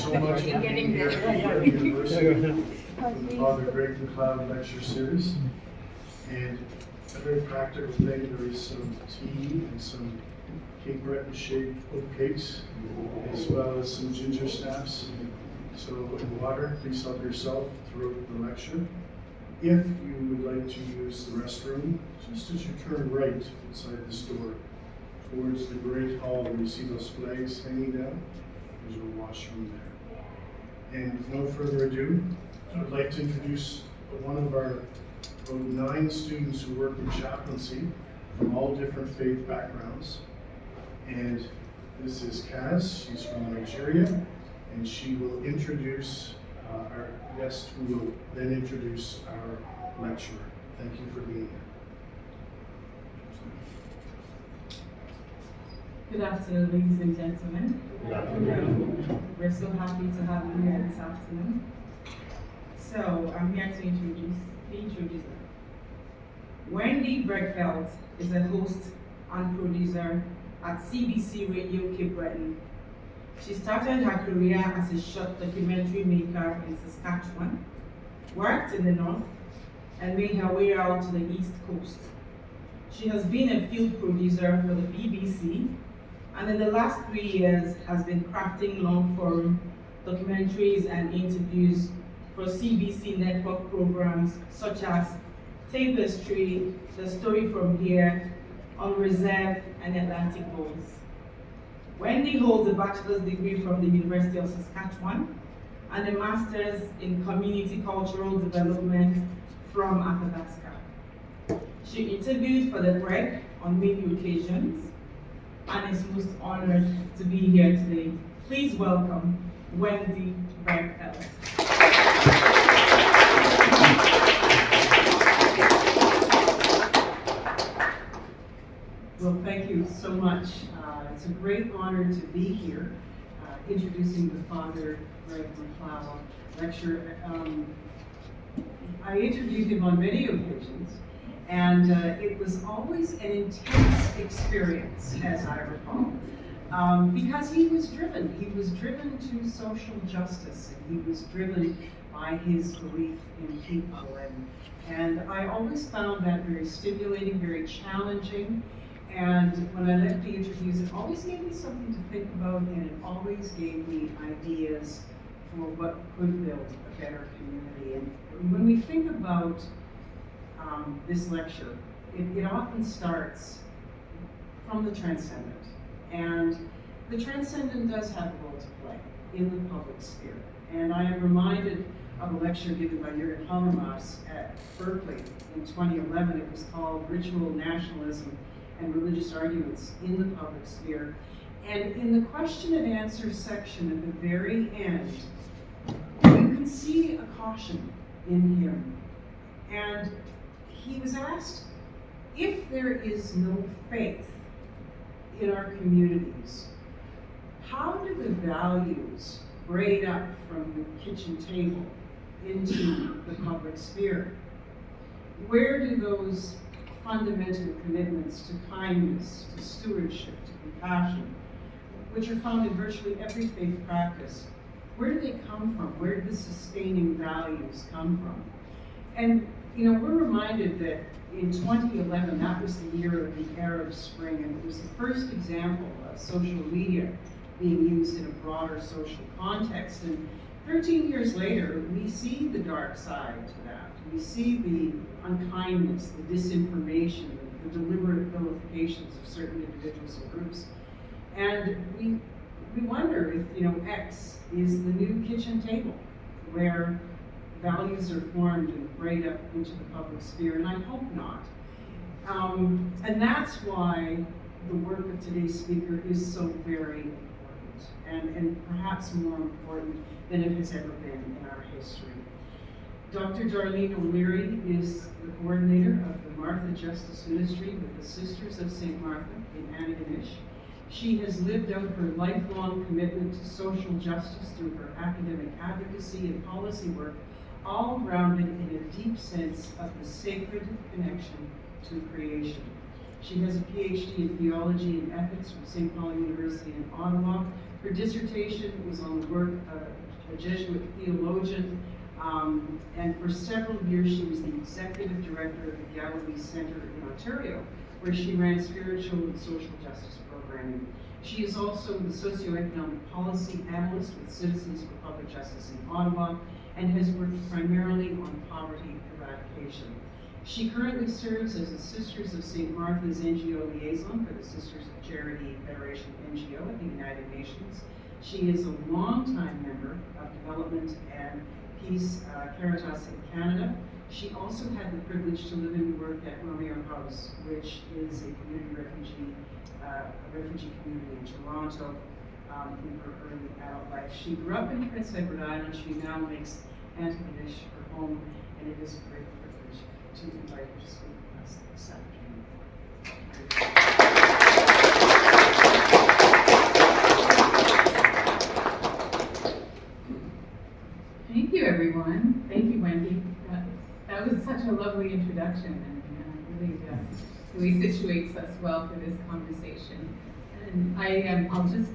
so much for being here at Yale University for the Father Greg McLeod Lecture Series. And a very practical thing, there is some tea and some Cape Breton shaped oatcakes, as well as some ginger snaps. So water, please help yourself throughout the lecture. If you would like to use the restroom, just as you turn right inside this door, towards the great hall where you see those flags hanging down, there's a washroom there. And with no further ado, I would like to introduce one of our about 9 students who work in chaplaincy from all different faith backgrounds. And this is Kaz, she's from Nigeria, and she will introduce our guest who will then introduce our lecturer. Thank you for being here. Good afternoon, ladies and gentlemen. Good afternoon. We're so happy to have you here this afternoon. So I'm here to introduce the introducer. Wendy Breckfeld is a host and producer at CBC Radio Cape Breton. She started her career as a short documentary maker in Saskatchewan, worked in the north, and made her way out to the east coast. She has been a field producer for the BBC, and in the last 3 years has been crafting long-form documentaries and interviews for CBC network programs such as Tapestry, The Story From Here, On Reserve, and Atlantic Boys. Wendy holds a bachelor's degree from the University of Saskatchewan and a master's in community cultural development from Athabasca. She interviewed for the Break on many occasions and is most honored to be here today. Please welcome Wendy Breckfeld. Well, thank you so much. It's a great honor to be here, introducing the Father Greg McLeod lecture. I interviewed him on many occasions, and it was always an intense experience, as I recall, because he was driven. He was driven to social justice, and he was driven by his belief in people. And I always found that very stimulating, very challenging. And when I left the interviews, it always gave me something to think about, and it always gave me ideas for what could build a better community. And when we think about this lecture, it often starts from the transcendent. And the transcendent does have a role to play in the public sphere. And I am reminded of a lecture given by Jürgen Habermas at Berkeley in 2011. It was called Ritual Nationalism and Religious Arguments in the Public Sphere. And in the question and answer section at the very end, you can see a caution in him. And he was asked, if there is no faith in our communities, how do the values braid up from the kitchen table into the public sphere? Where do those fundamental commitments to kindness, to stewardship, to compassion, which are found in virtually every faith practice, where do they come from? Where do the sustaining values come from? And we're reminded that in 2011, that was the year of the Arab Spring, and it was the first example of social media being used in a broader social context. And 13 years later, we see the dark side to that. We see the unkindness, the disinformation, the deliberate vilifications of certain individuals and groups. And we wonder if, X is the new kitchen table where values are formed and braid up into the public sphere, and I hope not. And that's why the work of today's speaker is so very important, and perhaps more important than it has ever been in our history. Dr. Darlene O'Leary is the coordinator of the Martha Justice Ministry with the Sisters of St. Martha in Antigonish. She has lived out her lifelong commitment to social justice through her academic advocacy and policy work, all grounded in a deep sense of the sacred connection to creation. She has a PhD in theology and ethics from St. Paul University in Ottawa. Her dissertation was on the work of a Jesuit theologian, and for several years she was the executive director of the Galilee Center in Ontario, where she ran spiritual and social justice programming. She is also the socioeconomic policy analyst with Citizens for Public Justice in Ottawa, and has worked primarily on poverty eradication. She currently serves as the Sisters of St. Martha's NGO liaison for the Sisters of Charity Federation NGO at the United Nations. She is a longtime member of Development and Peace Caritas in Canada. She also had the privilege to live and work at Romeo House, which is a refugee community in Toronto in her early adult life. She grew up in Prince Edward Island. She now makes Antigonish her home, and it is a great privilege to invite her to speak with us this afternoon. Thank you, everyone. Thank you, Wendy. That was such a lovely introduction, and really situates us well for this conversation. And I'll just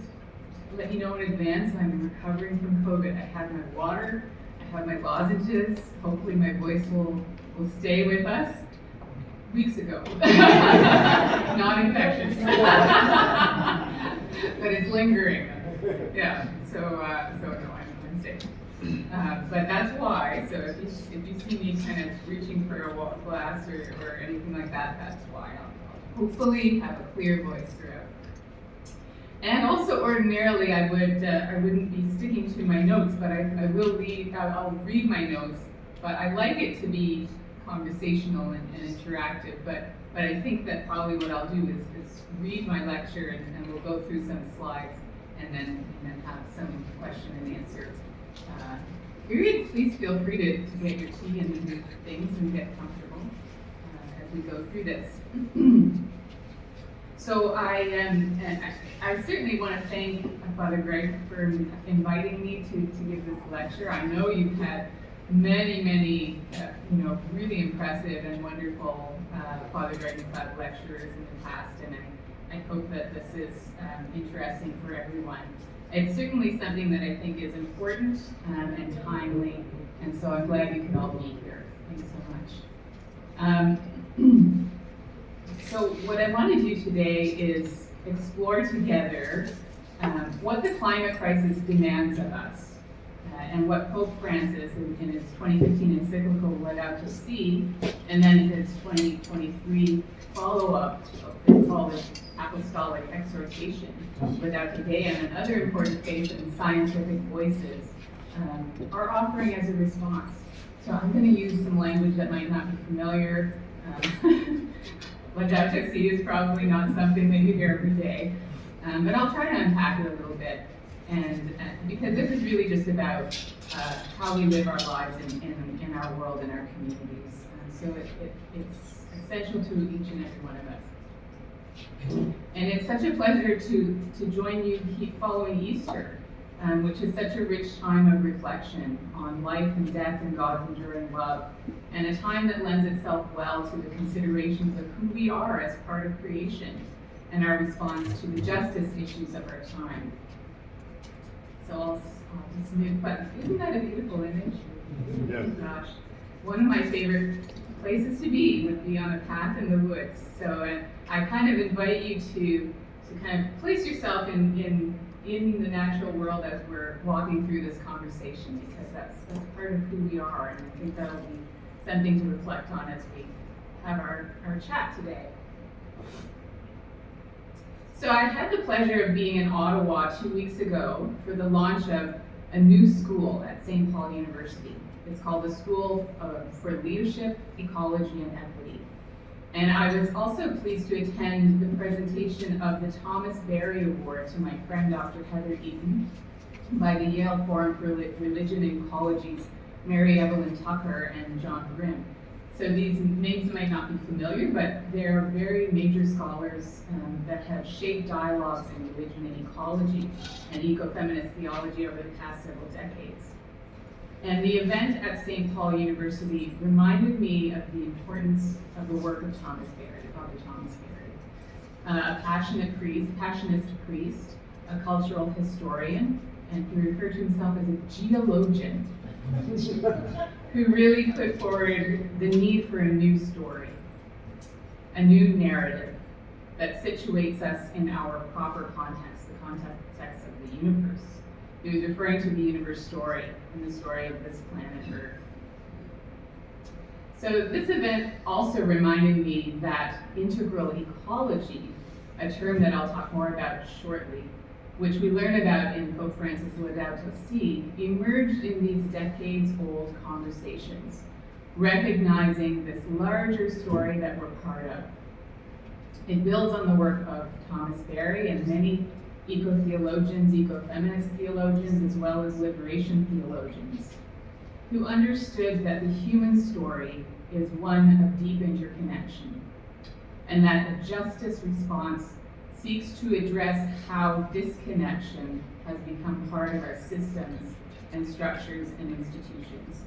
let you know in advance, I'm recovering from COVID. I had my water, I have my lozenges. Hopefully my voice will stay with us. Weeks ago. Not infectious. But it's lingering. Yeah, so no, I'm safe. But that's why, so if you see me kind of reaching for a glass or anything like that, that's why. I'll hopefully have a clear voice throughout. And also ordinarily I wouldn't be sticking to my notes, but I'll read my notes, but I like it to be conversational and interactive, but I think that probably what I'll do is read my lecture and we'll go through some slides and then have some question and answer period. Please feel free to get your tea and things and get comfortable as we go through this. So I certainly want to thank Father Greg for inviting me to give this lecture. I know you've had many really impressive and wonderful Father Greg McLeod lecturers in the past, and I hope that this is interesting for everyone. It's certainly something that I think is important and timely, and so I'm glad you can all be here. Thanks so much. So what I want to do today is explore together what the climate crisis demands of us, and what Pope Francis in his 2015 encyclical Laudato Si, and then his 2023 follow-up, they call it Apostolic Exhortation, Laudato Deum, and other important faith and scientific voices are offering as a response. So I'm going to use some language that might not be familiar. Laudato Si is probably not something that you hear every day, but I'll try to unpack it a little bit. And because this is really just about how we live our lives in our world, in our communities. So it's essential to each and every one of us. And it's such a pleasure to join you following Easter, which is such a rich time of reflection on life and death and God's enduring love, and a time that lends itself well to the considerations of who we are as part of creation and our response to the justice issues of our time. So I'll just move, but isn't that a beautiful image? Yeah. Oh gosh, one of my favorite places to be would be on a path in the woods. So I kind of invite you to kind of place yourself in the natural world as we're walking through this conversation, because that's part of who we are, and I think that'll be something to reflect on as we have our chat today. So I had the pleasure of being in Ottawa 2 weeks ago for the launch of a new school at St. Paul University. It's called the School for Leadership, Ecology, and Equity. And I was also pleased to attend the presentation of the Thomas Berry Award to my friend Dr. Heather Eaton by the Yale Forum for Religion and Ecology's Mary Evelyn Tucker and John Grimm. So these names might not be familiar, but they're very major scholars that have shaped dialogues in religion and ecology and ecofeminist theology over the past several decades. And the event at St. Paul University reminded me of the importance of the work of Thomas Berry, Father Thomas Berry, a passionate priest, a cultural historian, and he referred to himself as a geologian, who really put forward the need for a new story, a new narrative that situates us in our proper context, the context of the universe. He was referring to the universe story and the story of this planet Earth. So this event also reminded me that integral ecology, a term that I'll talk more about shortly, which we learn about in Pope Francis' Laudato Si, emerged in these decades-old conversations, recognizing this larger story that we're part of. It builds on the work of Thomas Berry and many eco-theologians, eco-feminist theologians, as well as liberation theologians, who understood that the human story is one of deep interconnection, and that a justice response seeks to address how disconnection has become part of our systems and structures and institutions.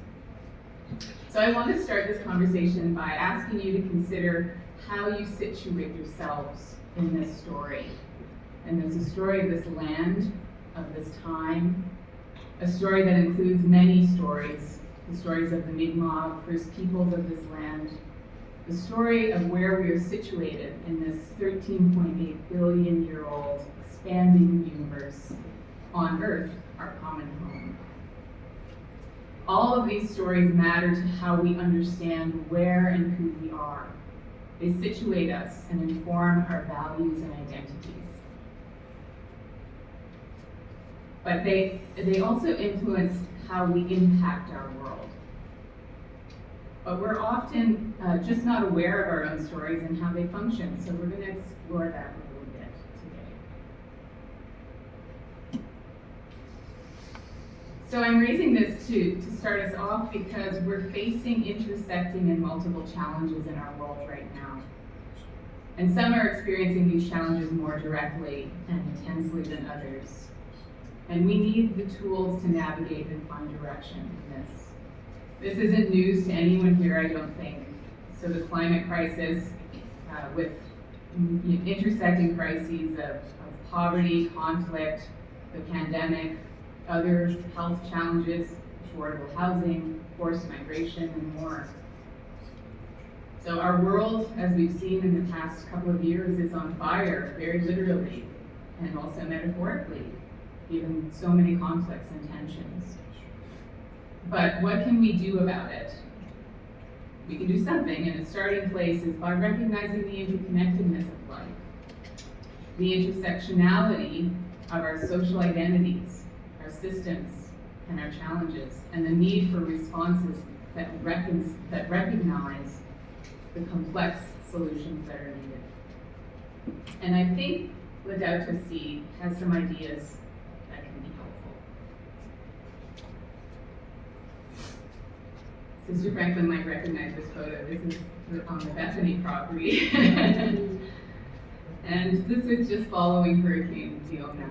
So I want to start this conversation by asking you to consider how you situate yourselves in this story. And there's a story of this land, of this time, a story that includes many stories, the stories of the Mi'kmaq, first peoples of this land, the story of where we are situated in this 13.8 billion year old expanding universe on Earth, our common home. All of these stories matter to how we understand where and who we are. They situate us and inform our values and identities. But they also influence how we impact our world. But we're often just not aware of our own stories and how they function, so we're going to explore that a little bit today. So I'm raising this to start us off because we're facing intersecting and multiple challenges in our world right now. And some are experiencing these challenges more directly and intensely than others. And we need the tools to navigate and find direction in this. This isn't news to anyone here, I don't think. So the climate crisis, with intersecting crises of poverty, conflict, the pandemic, other health challenges, affordable housing, forced migration, and more. So our world, as we've seen in the past couple of years, is on fire, very literally, and also metaphorically, given so many conflicts and tensions. But what can we do about it? We can do something, and a starting place is by recognizing the interconnectedness of life, the intersectionality of our social identities, our systems, and our challenges, and the need for responses that recognize the complex solutions that are needed. And I think Laudato Si has some ideas that can be helpful. Sister Franklin might recognize this photo. This is on the Bethany property. And this was just following Hurricane Fiona.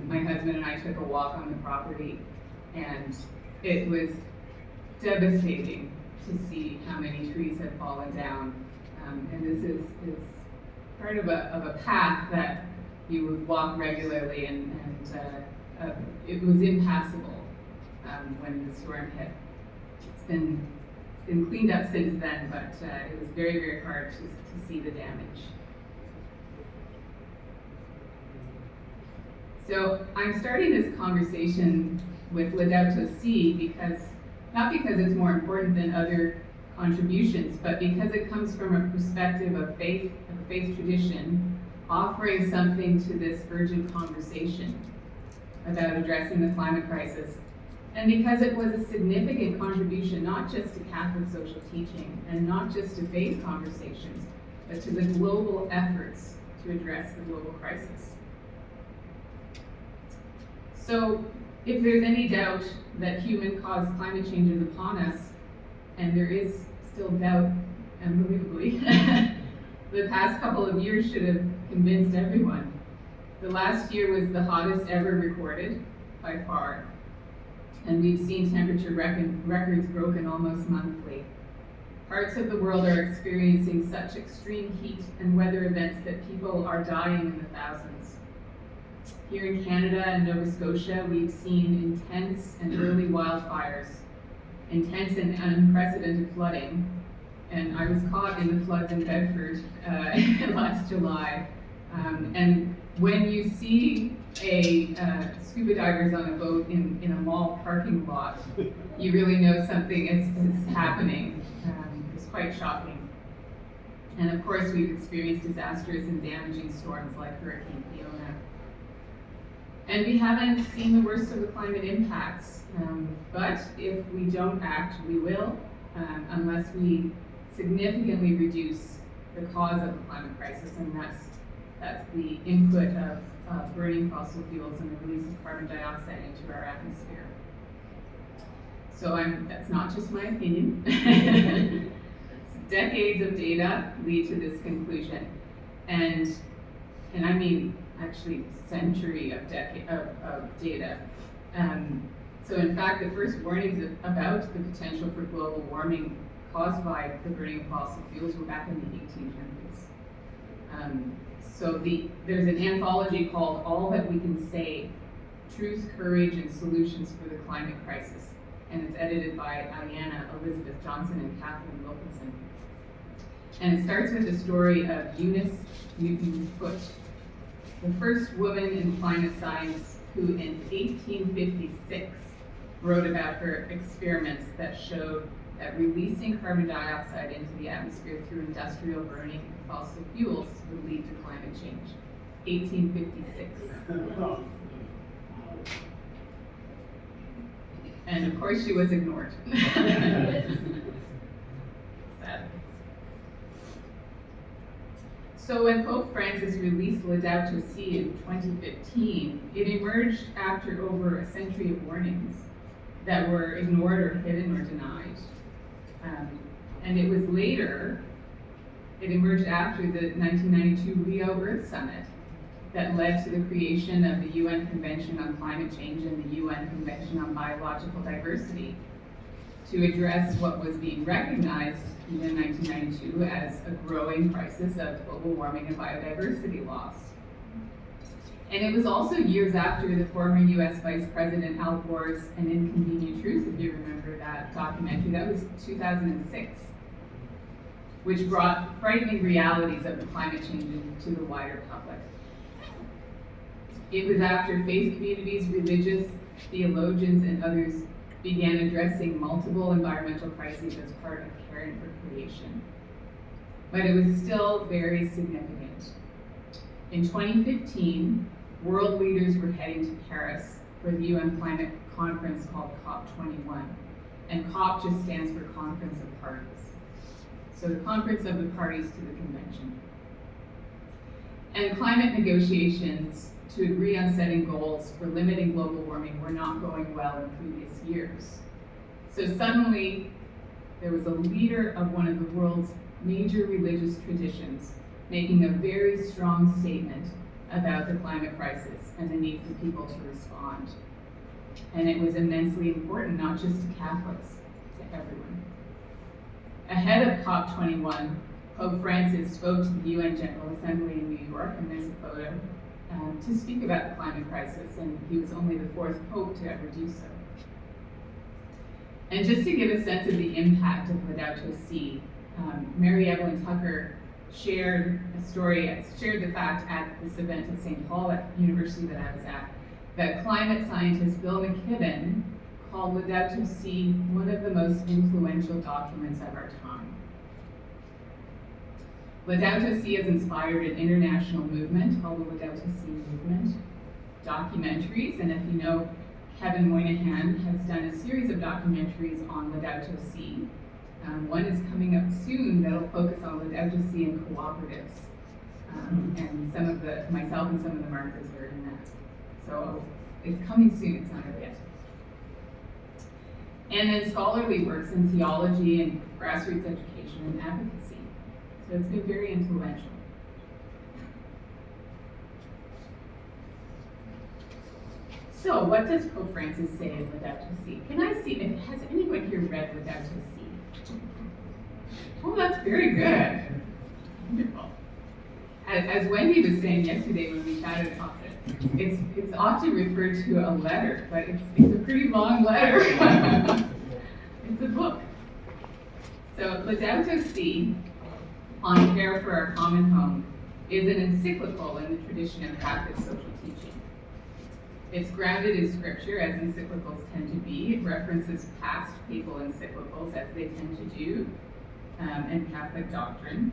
My husband and I took a walk on the property, and it was devastating to see how many trees had fallen down. And this is part of a path that you would walk regularly, and it was impassable when the storm hit. It's been cleaned up since then, but it was very, very hard to see the damage. So I'm starting this conversation with Laudato Si not because it's more important than other contributions, but because it comes from a perspective of faith tradition, offering something to this urgent conversation about addressing the climate crisis. And because it was a significant contribution, not just to Catholic social teaching and not just to faith conversations, but to the global efforts to address the global crisis. So if there's any doubt that human-caused climate change is upon us, and there is still doubt, unbelievably, the past couple of years should have convinced everyone. The last year was the hottest ever recorded, by far, and we've seen temperature records broken almost monthly. Parts of the world are experiencing such extreme heat and weather events that people are dying in the thousands. Here in Canada and Nova Scotia, we've seen intense and early wildfires, intense and unprecedented flooding. And I was caught in the floods in Bedford last July. And when you see scuba divers on a boat in a mall parking lot, you really know something is happening. It's quite shocking. And of course, we've experienced disastrous and damaging storms like Hurricane Fiona. And we haven't seen the worst of the climate impacts, but if we don't act, we will, unless we significantly reduce the cause of the climate crisis, and that's the input of burning fossil fuels and the release of carbon dioxide into our atmosphere. So that's not just my opinion. Decades of data lead to this conclusion, and I mean actually century of data. So in fact, the first warnings about the potential for global warming caused by the burning of fossil fuels were back in the 1800s. So there's an anthology called All That We Can Say: Truth, Courage, and Solutions for the Climate Crisis, and it's edited by Diana Elizabeth Johnson and Kathleen Wilkinson. And it starts with the story of Eunice Newton Foote, the first woman in climate science who in 1856 wrote about her experiments that showed that releasing carbon dioxide into the atmosphere through industrial burning of fossil fuels would lead to climate change. 1856. And of course she was ignored. Sad. So when Pope Francis released Laudato Si in 2015, it emerged after over a century of warnings that were ignored or hidden or denied. And it was later, it emerged after the 1992 Rio Earth Summit that led to the creation of the UN Convention on Climate Change and the UN Convention on Biological Diversity to address what was being recognized in 1992 as a growing crisis of global warming and biodiversity loss. And it was also years after the former US Vice President Al Gore's An Inconvenient Truth, if you remember that documentary, that was 2006, which brought frightening realities of the climate change to the wider public. It was after faith communities, religious, theologians, and others began addressing multiple environmental crises as part of caring for creation. But it was still very significant. In 2015, world leaders were heading to Paris for the UN climate conference called COP21. And COP just stands for Conference of Parties. So the conference of the parties to the convention. And climate negotiations to agree on setting goals for limiting global warming were not going well in previous years. So suddenly, there was a leader of one of the world's major religious traditions making a very strong statement about the climate crisis and the need for people to respond. And it was immensely important, not just to Catholics, to everyone. Ahead of COP21, Pope Francis spoke to the UN General Assembly in New York, and there's a photo, to speak about the climate crisis, and he was only the fourth Pope to ever do so. And just to give a sense of the impact of Laudato Si, Mary Evelyn Tucker shared the fact at this event at St. Paul at University that I was at, that climate scientist Bill McKibben called Laudato Si one of the most influential documents of our time. Laudato Si has inspired an international movement called the Laudato Si movement, documentaries, and if you know, Kevin Moynihan has done a series of documentaries on Laudato Si. One is coming up soon that'll focus on Laudato Si and cooperatives. And myself and some of the markers are in that. So it's coming soon, it's not out yet. And then scholarly works in theology and grassroots education and advocacy. So it's been very influential. So what does Pope Francis say in Laudato Si? Can I see, has anyone here read Laudato Si? Oh, that's very good. Wonderful. As Wendy was saying yesterday when we chatted about it, It's often referred to a letter, but it's a pretty long letter. It's a book. So Laudato Si, on care for our common home, is an encyclical in the tradition of Catholic social teaching. It's grounded in scripture, as encyclicals tend to be. It references past papal encyclicals, as they tend to do, and Catholic doctrine.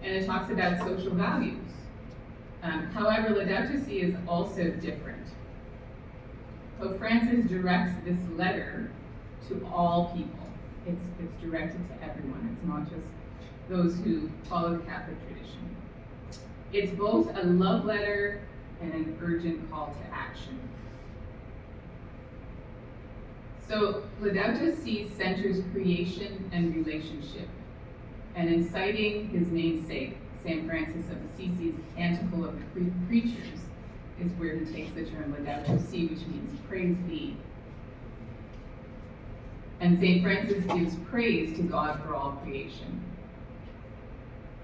And it talks about social values. However, Laudato Si is also different. Pope Francis directs this letter to all people. It's directed to everyone. It's not just those who follow the Catholic tradition. It's both a love letter and an urgent call to action. So Laudato Si centers creation and relationship, and in citing his namesake, St. Francis of Assisi's Canticle of the Creatures, is where he takes the term Laudato Si, which means praise be. And St. Francis gives praise to God for all creation.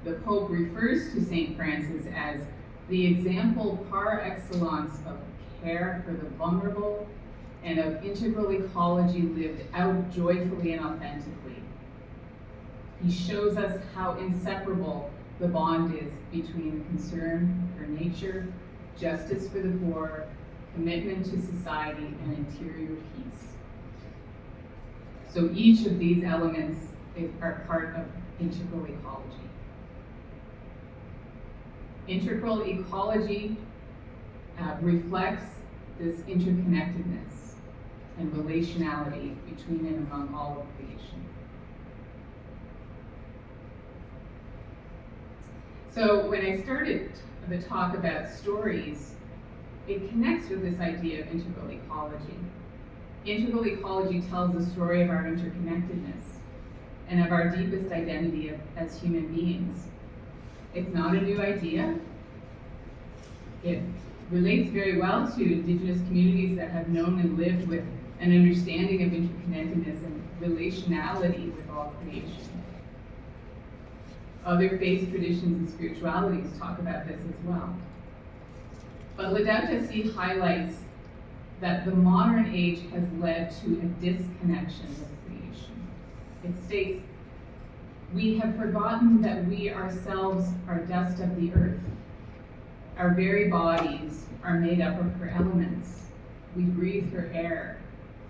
The Pope refers to St. Francis as the example par excellence of care for the vulnerable and of integral ecology lived out joyfully and authentically. He shows us how inseparable the bond is between concern for nature, justice for the poor, commitment to society, and interior peace. So each of these elements are part of integral ecology. Integral ecology reflects this interconnectedness and relationality between and among all of creation. So when I started the talk about stories, it connects with this idea of integral ecology. Integral ecology tells the story of our interconnectedness and of our deepest identity as human beings. It's not a new idea. It relates very well to Indigenous communities that have known and lived with an understanding of interconnectedness and relationality with all creation. Other faith traditions and spiritualities talk about this as well. But Laudato Si highlights that the modern age has led to a disconnection with creation. It states, "We have forgotten that we ourselves are dust of the earth. Our very bodies are made up of her elements. We breathe her air.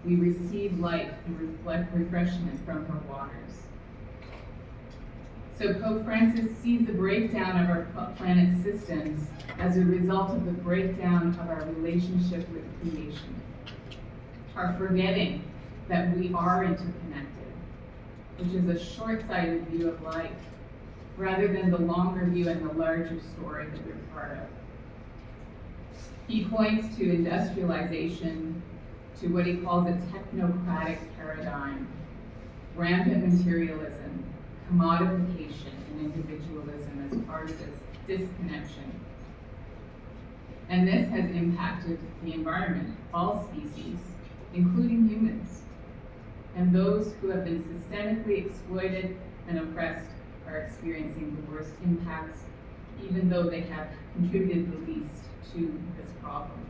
We receive life and reflect refreshment from her waters." So Pope Francis sees the breakdown of our planet's systems as a result of the breakdown of our relationship with creation. Our forgetting that we are interconnected, which is a short-sighted view of life, rather than the longer view and the larger story that we're part of. He points to industrialization, to what he calls a technocratic paradigm, rampant materialism, commodification, and individualism as part of this disconnection. And this has impacted the environment, all species, including humans. And those who have been systemically exploited and oppressed are experiencing the worst impacts, even though they have contributed the least to this problem.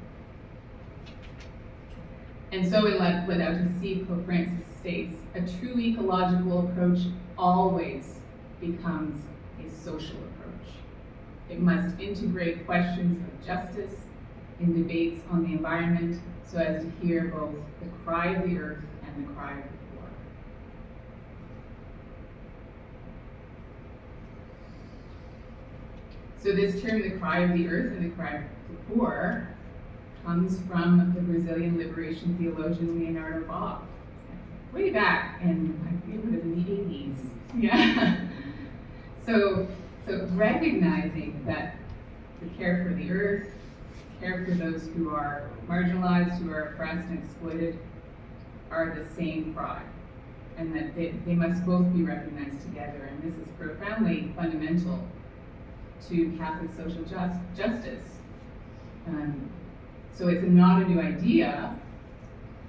And so in Laudato Si, Pope Francis states, a true ecological approach always becomes a social approach. It must integrate questions of justice in debates on the environment so as to hear both the cry of the earth and the cry of the poor. So this term, the cry of the earth and the cry of the poor, comes from the Brazilian liberation theologian Leonardo Bob, way back in, I think it would have been the 80s. Yeah. So recognizing that the care for the earth, care for those who are marginalized, who are oppressed and exploited, are the same cry, and that they must both be recognized together. And this is profoundly fundamental to Catholic social justice. So it's not a new idea,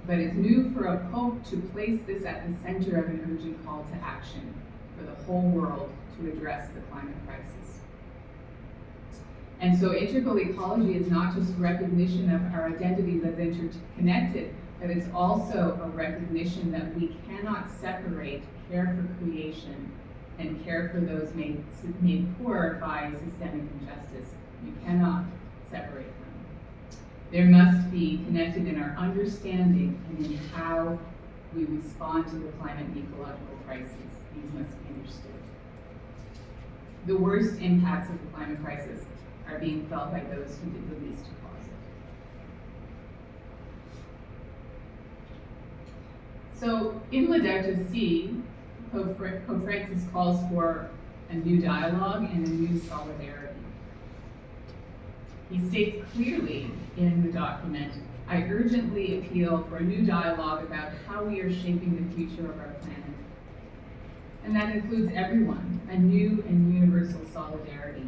but it's new for a pope to place this at the center of an urgent call to action for the whole world to address the climate crisis. And so integral ecology is not just recognition of our identities as interconnected, but it's also a recognition that we cannot separate care for creation and care for those made poor by systemic injustice. You cannot separate them. There must be connected in our understanding and in how we respond to the climate and ecological crises. These must be understood. The worst impacts of the climate crisis are being felt by those who did the least to cause it. So in Laudato Si, Pope Francis calls for a new dialogue and a new solidarity. He states clearly in the document, I urgently appeal for a new dialogue about how we are shaping the future of our planet. And that includes everyone, a new and universal solidarity.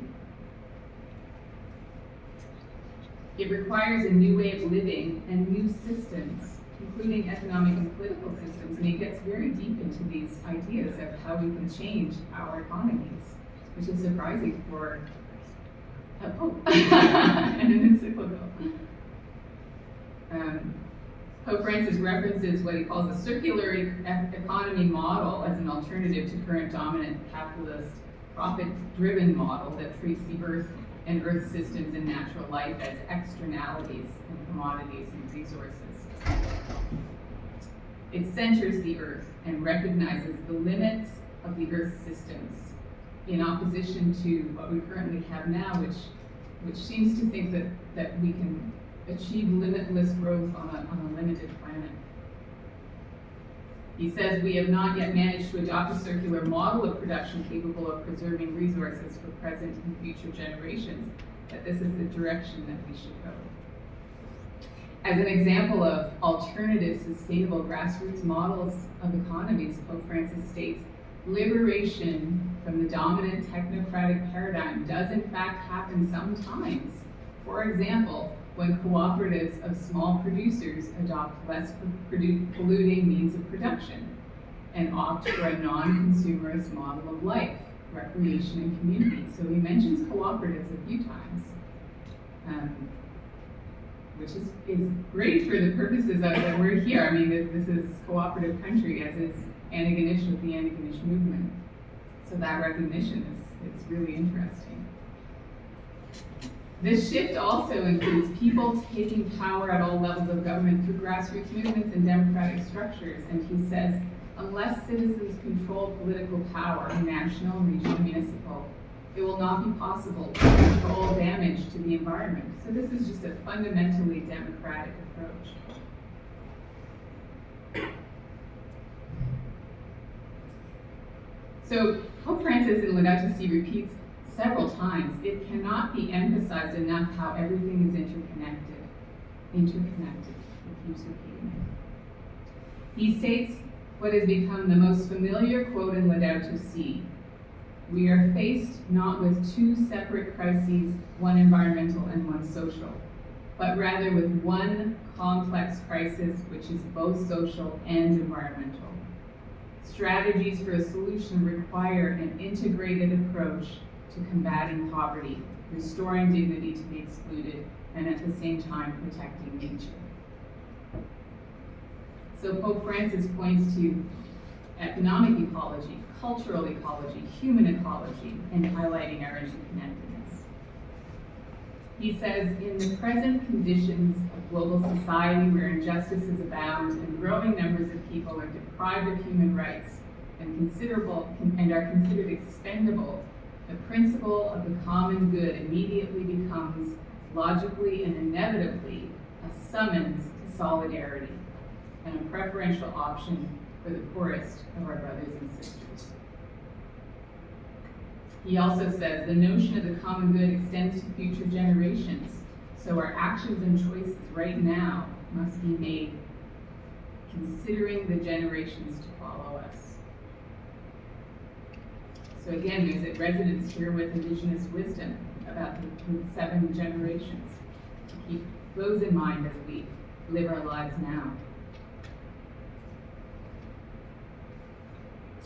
It requires a new way of living and new systems, including economic and political systems, and it gets very deep into these ideas of how we can change our economies, which is surprising for a pope and an encyclical. Pope Francis references what he calls a circular economy model as an alternative to current dominant capitalist profit-driven model that treats the earth and earth systems and natural life as externalities and commodities and resources. It centers the earth and recognizes the limits of the earth's systems in opposition to what we currently have now, which seems to think that we can achieve limitless growth on a limited planet. He says we have not yet managed to adopt a circular model of production capable of preserving resources for present and future generations, that this is the direction that we should go. As an example of alternative, sustainable grassroots models of economies, Pope Francis states, liberation from the dominant technocratic paradigm does in fact happen sometimes. For example, when cooperatives of small producers adopt less polluting means of production and opt for a non-consumerist model of life, recreation, and community. So he mentions cooperatives a few times, which is great for the purposes of that we're here. I mean, this is cooperative country, as is Antigonish with the Antigonish movement. So that recognition is really interesting. This shift also includes people taking power at all levels of government through grassroots movements and democratic structures. And he says, unless citizens control political power, national, regional, municipal, it will not be possible to control damage to the environment. So this is just a fundamentally democratic approach. So Pope Francis in Laudato Si repeats several times, it cannot be emphasized enough how everything is interconnected. Interconnected, he keeps repeating it. He states what has become the most familiar quote in Laudato Si. We are faced not with two separate crises, one environmental and one social, but rather with one complex crisis which is both social and environmental. Strategies for a solution require an integrated approach to combating poverty, restoring dignity to the excluded, and at the same time protecting nature. So Pope Francis points to economic ecology, cultural ecology, human ecology, and highlighting our interconnectedness. He says, in the present conditions of global society where injustices abound and growing numbers of people are deprived of human rights and are considered expendable, the principle of the common good immediately becomes, logically and inevitably, a summons to solidarity and a preferential option for the poorest of our brothers and sisters. He also says the notion of the common good extends to future generations, so our actions and choices right now must be made considering the generations to follow us. So again, there's a resonance here with indigenous wisdom about the 7 generations, to keep those in mind as we live our lives now.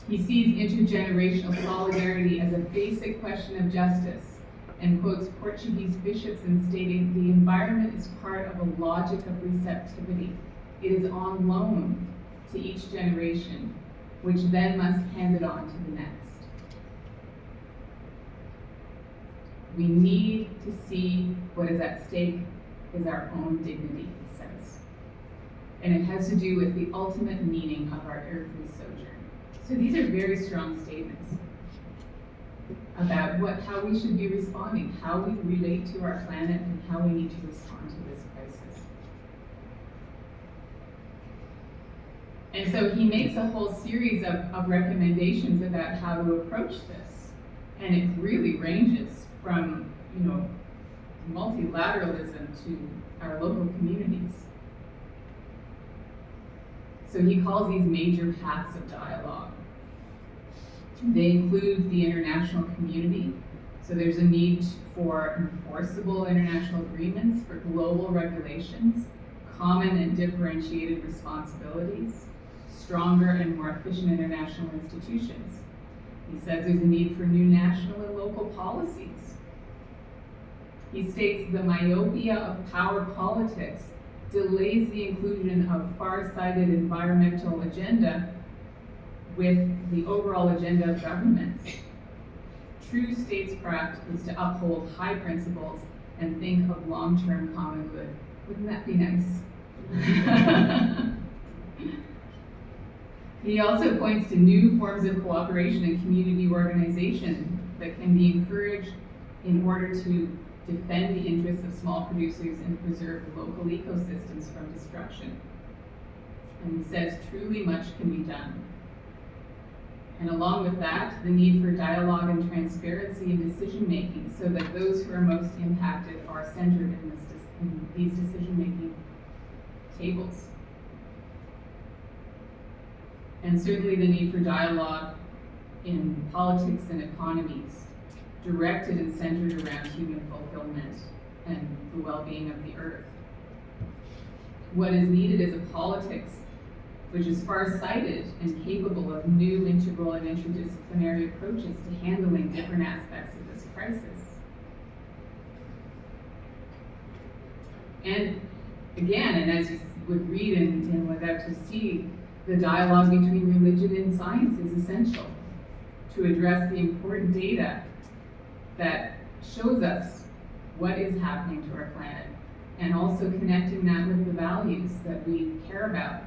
He sees intergenerational solidarity as a basic question of justice, and quotes Portuguese bishops in stating, "The environment is part of a logic of receptivity. It is on loan to each generation, which then must hand it on to the next." We need to see what is at stake is our own dignity, he says. And it has to do with the ultimate meaning of our earthly sojourn. So these are very strong statements about how we should be responding, how we relate to our planet, and how we need to respond to this crisis. And so he makes a whole series of recommendations about how to approach this. And it really ranges from, multilateralism to our local communities. So he calls these major paths of dialogue. They include the international community. So there's a need for enforceable international agreements, for global regulations, common and differentiated responsibilities, stronger and more efficient international institutions. He says there's a need for new national and local policies. He states the myopia of power politics delays the inclusion of far-sighted environmental agenda with the overall agenda of governments. True statescraft is to uphold high principles and think of long-term common good. Wouldn't that be nice? He also points to new forms of cooperation and community organization that can be encouraged in order to defend the interests of small producers and preserve local ecosystems from destruction. And he says truly much can be done. And along with that, the need for dialogue and transparency in decision-making so that those who are most impacted are centered in these decision-making tables. And certainly the need for dialogue in politics and economies, directed and centered around human fulfillment and the well-being of the earth. What is needed is a politics which is far-sighted and capable of new integral and interdisciplinary approaches to handling different aspects of this crisis. And again, and as you would read in Laudato Si, the dialogue between religion and science is essential to address the important data that shows us what is happening to our planet, and also connecting that with the values that we care about.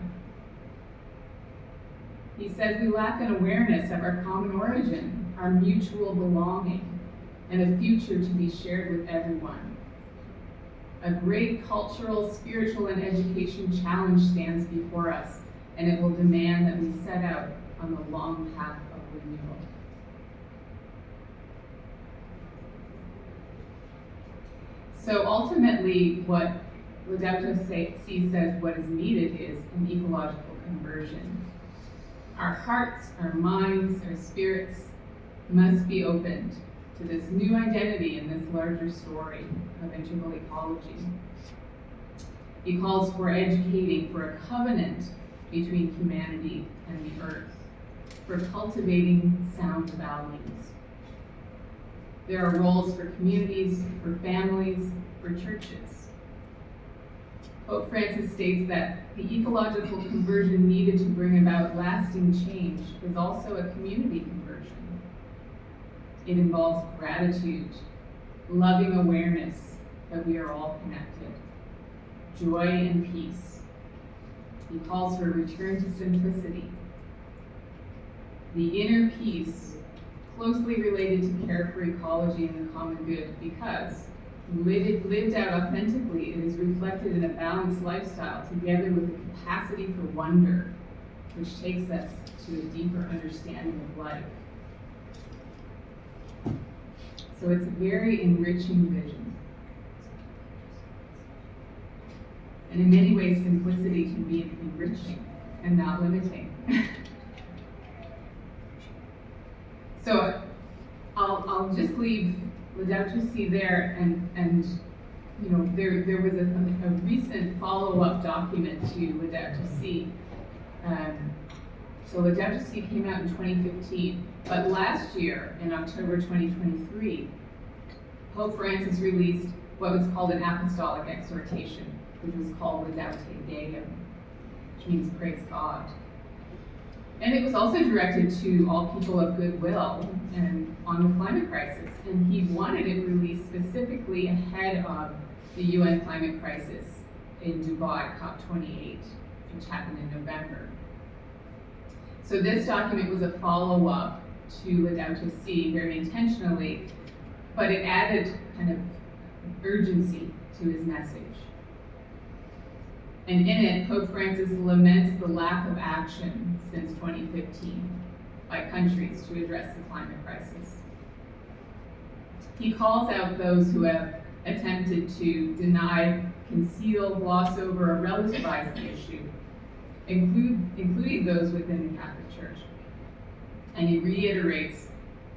He says we lack an awareness of our common origin, our mutual belonging, and a future to be shared with everyone. A great cultural, spiritual, and education challenge stands before us, and it will demand that we set out on the long path of renewal. So ultimately, what Laudato Si says what is needed is an ecological conversion. Our hearts, our minds, our spirits must be opened to this new identity and this larger story of integral ecology. He calls for educating for a covenant between humanity and the earth, for cultivating sound values. There are roles for communities, for families, for churches. Pope Francis states that the ecological conversion needed to bring about lasting change is also a community conversion. It involves gratitude, loving awareness that we are all connected, joy and peace. He calls for a return to simplicity. The inner peace closely related to care for ecology and the common good, because lived out authentically, it is reflected in a balanced lifestyle together with the capacity for wonder, which takes us to a deeper understanding of life. So it's a very enriching vision. And in many ways, simplicity can be enriching and not limiting. So I'll just leave Laudato Si there, and there was a recent follow-up document to Laudato Si. So Laudato Si came out in 2015, but last year, in October 2023, Pope Francis released what was called an apostolic exhortation, which was called Laudato, which means praise God. And it was also directed to all people of goodwill and on the climate crisis. And he wanted it released specifically ahead of the UN climate crisis in Dubai, COP28, which happened in November. So this document was a follow-up to Laudato Si, very intentionally, but it added kind of urgency to his message. And in it, Pope Francis laments the lack of action since 2015 by countries to address the climate crisis. He calls out those who have attempted to deny, conceal, gloss over, or relativize the issue, including those within the Catholic Church. And he reiterates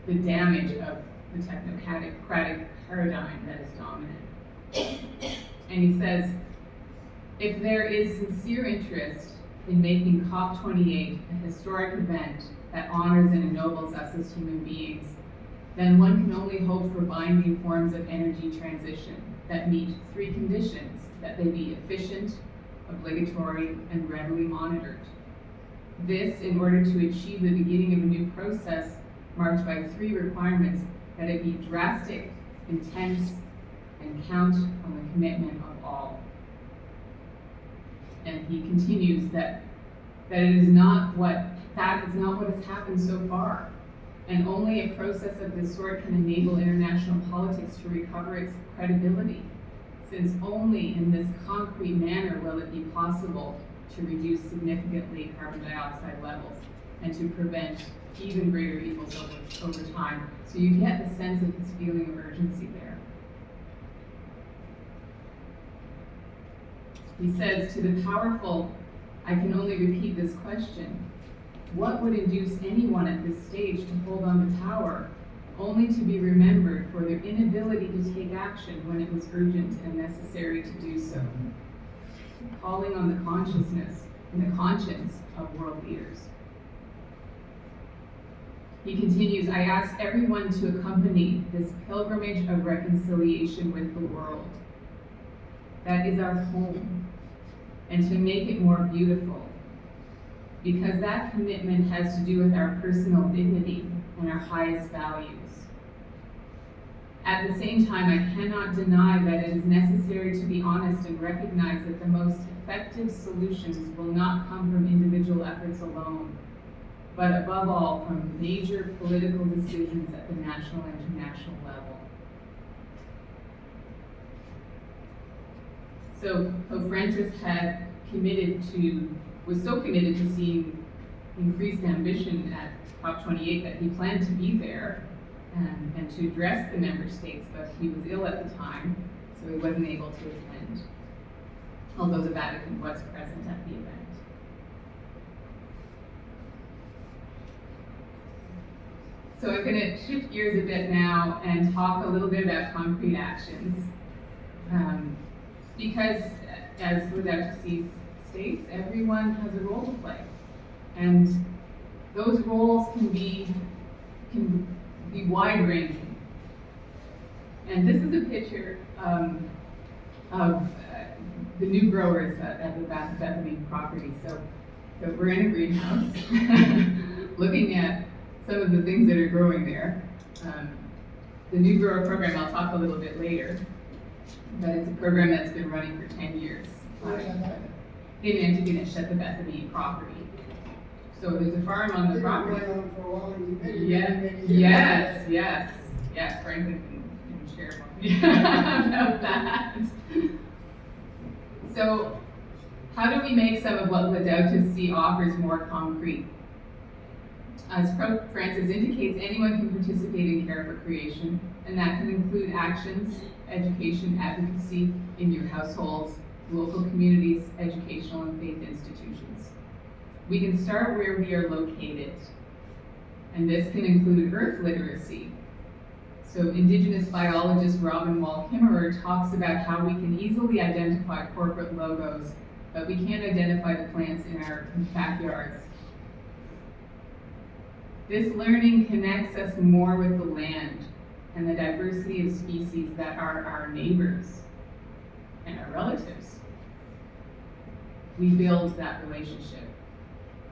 the damage of the technocratic paradigm that is dominant. And he says, if there is sincere interest in making COP28 a historic event that honors and ennobles us as human beings, then one can only hope for binding forms of energy transition that meet three conditions: that they be efficient, obligatory, and readily monitored. This in order to achieve the beginning of a new process marked by three requirements: that it be drastic, intense, and count on the commitment of all. And he continues that that is not what has happened so far. And only a process of this sort can enable international politics to recover its credibility, since only in this concrete manner will it be possible to reduce significantly carbon dioxide levels and to prevent even greater evils over time. So you get the sense of his feeling of urgency there. He says, to the powerful, I can only repeat this question: what would induce anyone at this stage to hold on to power, only to be remembered for their inability to take action when it was urgent and necessary to do so? Calling on the consciousness and the conscience of world leaders. He continues, I ask everyone to accompany this pilgrimage of reconciliation with the world. That is our home, and to make it more beautiful, because that commitment has to do with our personal dignity and our highest values. At the same time, I cannot deny that it is necessary to be honest and recognize that the most effective solutions will not come from individual efforts alone, but above all from major political decisions at the national and international level. So Pope Francis was so committed to seeing increased ambition at COP28 that he planned to be there and to address the member states, but he was ill at the time, so he wasn't able to attend, although the Vatican was present at the event. So I'm going to shift gears a bit now and talk a little bit about concrete actions. Because, as Laudato Si states, everyone has a role to play. And those roles can be wide-ranging. And this is a picture of the new growers at the Bethany property. So we're in a greenhouse, looking at some of the things that are growing there. The new grower program, I'll talk a little bit later, but it's a program that's been running for 10 years in Antigonish at the Bethany property. So there's a farm on the property. Yes, Franklin can share more about that. So how do we make some of what Laudato Si offers more concrete? As Pope Francis indicates, anyone can participate in care for creation, and that can include actions, education, advocacy in your households, local communities, educational and faith institutions. We can start where we are located, and this can include earth literacy. So Indigenous biologist Robin Wall-Kimmerer talks about how we can easily identify corporate logos, but we can't identify the plants in our backyards. This learning connects us more with the land, and the diversity of species that are our neighbors and our relatives. We build that relationship.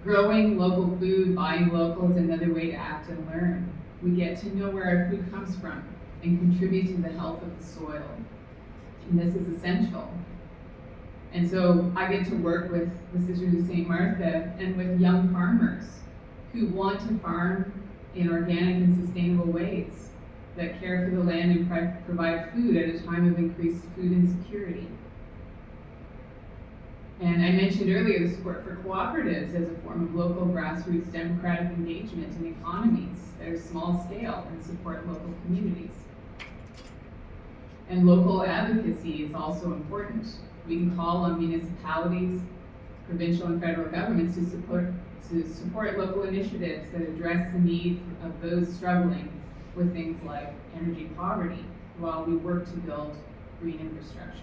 Growing local food, buying local is another way to act and learn. We get to know where our food comes from and contribute to the health of the soil. And this is essential. And so I get to work with the Sisters of St. Martha and with young farmers who want to farm in organic and sustainable ways that care for the land and provide food at a time of increased food insecurity. And I mentioned earlier the support for cooperatives as a form of local grassroots democratic engagement in economies that are small scale and support local communities. And local advocacy is also important. We can call on municipalities, provincial and federal governments to support local initiatives that address the need of those struggling with things like energy poverty while we work to build green infrastructure.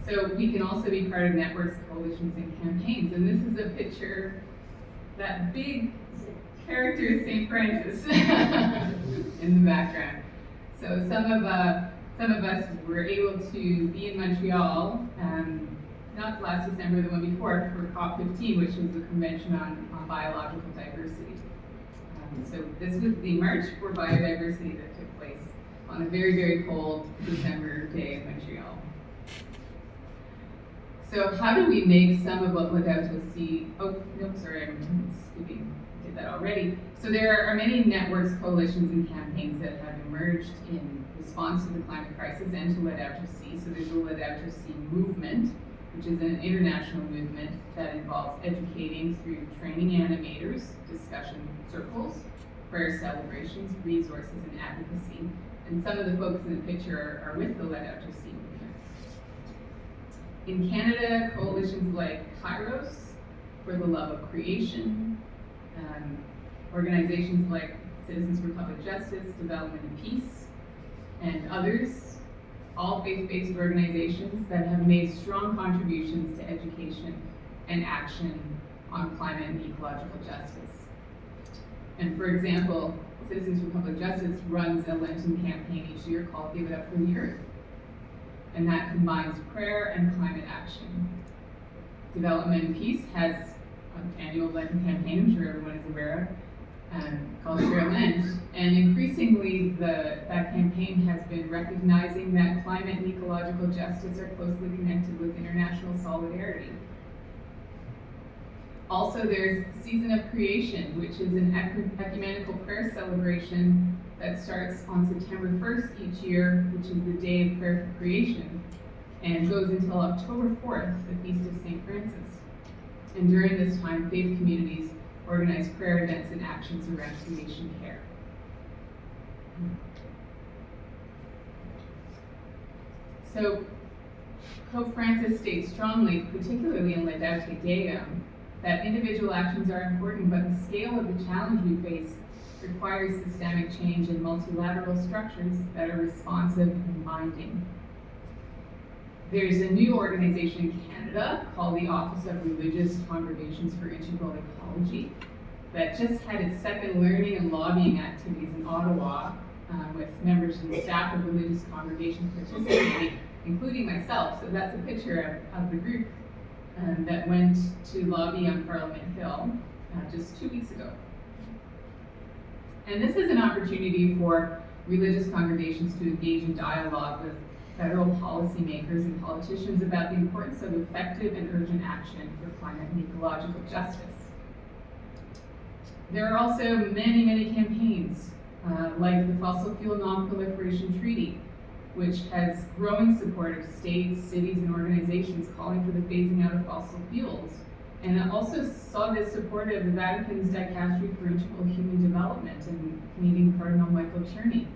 So we can also be part of networks, coalitions, and campaigns. And this is a picture, that big character is St. Francis in the background. So some of us were able to be in Montreal, not last December, the one before, for COP15, which was the Convention on Biological Diversity. So this was the March for Biodiversity that took place on a very, very cold December day in Montreal. So how do we make some of what Laudato see? Oh, no, sorry, I'm skipping. I did that already. So there are many networks, coalitions, and campaigns that have emerged in response to the climate crisis and to Laudato Si. So there's the Laudato Si movement, which is an international movement that involves educating through training animators, discussion circles, prayer celebrations, resources, and advocacy. And some of the folks in the picture are with the Laudato Si movement. In Canada, coalitions like Kairos, for the love of creation, organizations like Citizens for Public Justice, Development and Peace, and others, all faith-based organizations that have made strong contributions to education and action on climate and ecological justice. And for example, Citizens for Public Justice runs a Lenten campaign each year called Give It Up for the Earth. And that combines prayer and climate action. Development and Peace has an annual Lenten campaign, I'm sure everyone is aware of, called Share Lent. And increasingly, that campaign has been recognizing that climate and ecological justice are closely connected with international solidarity. Also, there's Season of Creation, which is an ecumenical prayer celebration that starts on September 1st each year, which is the Day of Prayer for Creation, and goes until October 4th, the Feast of St. Francis. And during this time, faith communities organize prayer events and actions around creation care. So, Pope Francis states strongly, particularly in Laudato Deum, that individual actions are important, but the scale of the challenge we face requires systemic change in multilateral structures that are responsive and binding. There's a new organization in Canada called the Office of Religious Congregations for Integral Ecology that just had its second learning and lobbying activities in Ottawa with members and staff of religious congregations participating, including myself. So that's a picture of the group that went to lobby on Parliament Hill just 2 weeks ago. And this is an opportunity for religious congregations to engage in dialogue with federal policymakers and politicians about the importance of effective and urgent action for climate and ecological justice. There are also many, many campaigns, like the Fossil Fuel Non-Proliferation Treaty, which has growing support of states, cities, and organizations calling for the phasing out of fossil fuels. And it also saw the support of the Vatican's Dicastery for Integral Human Development and Canadian Cardinal Michael Cherney.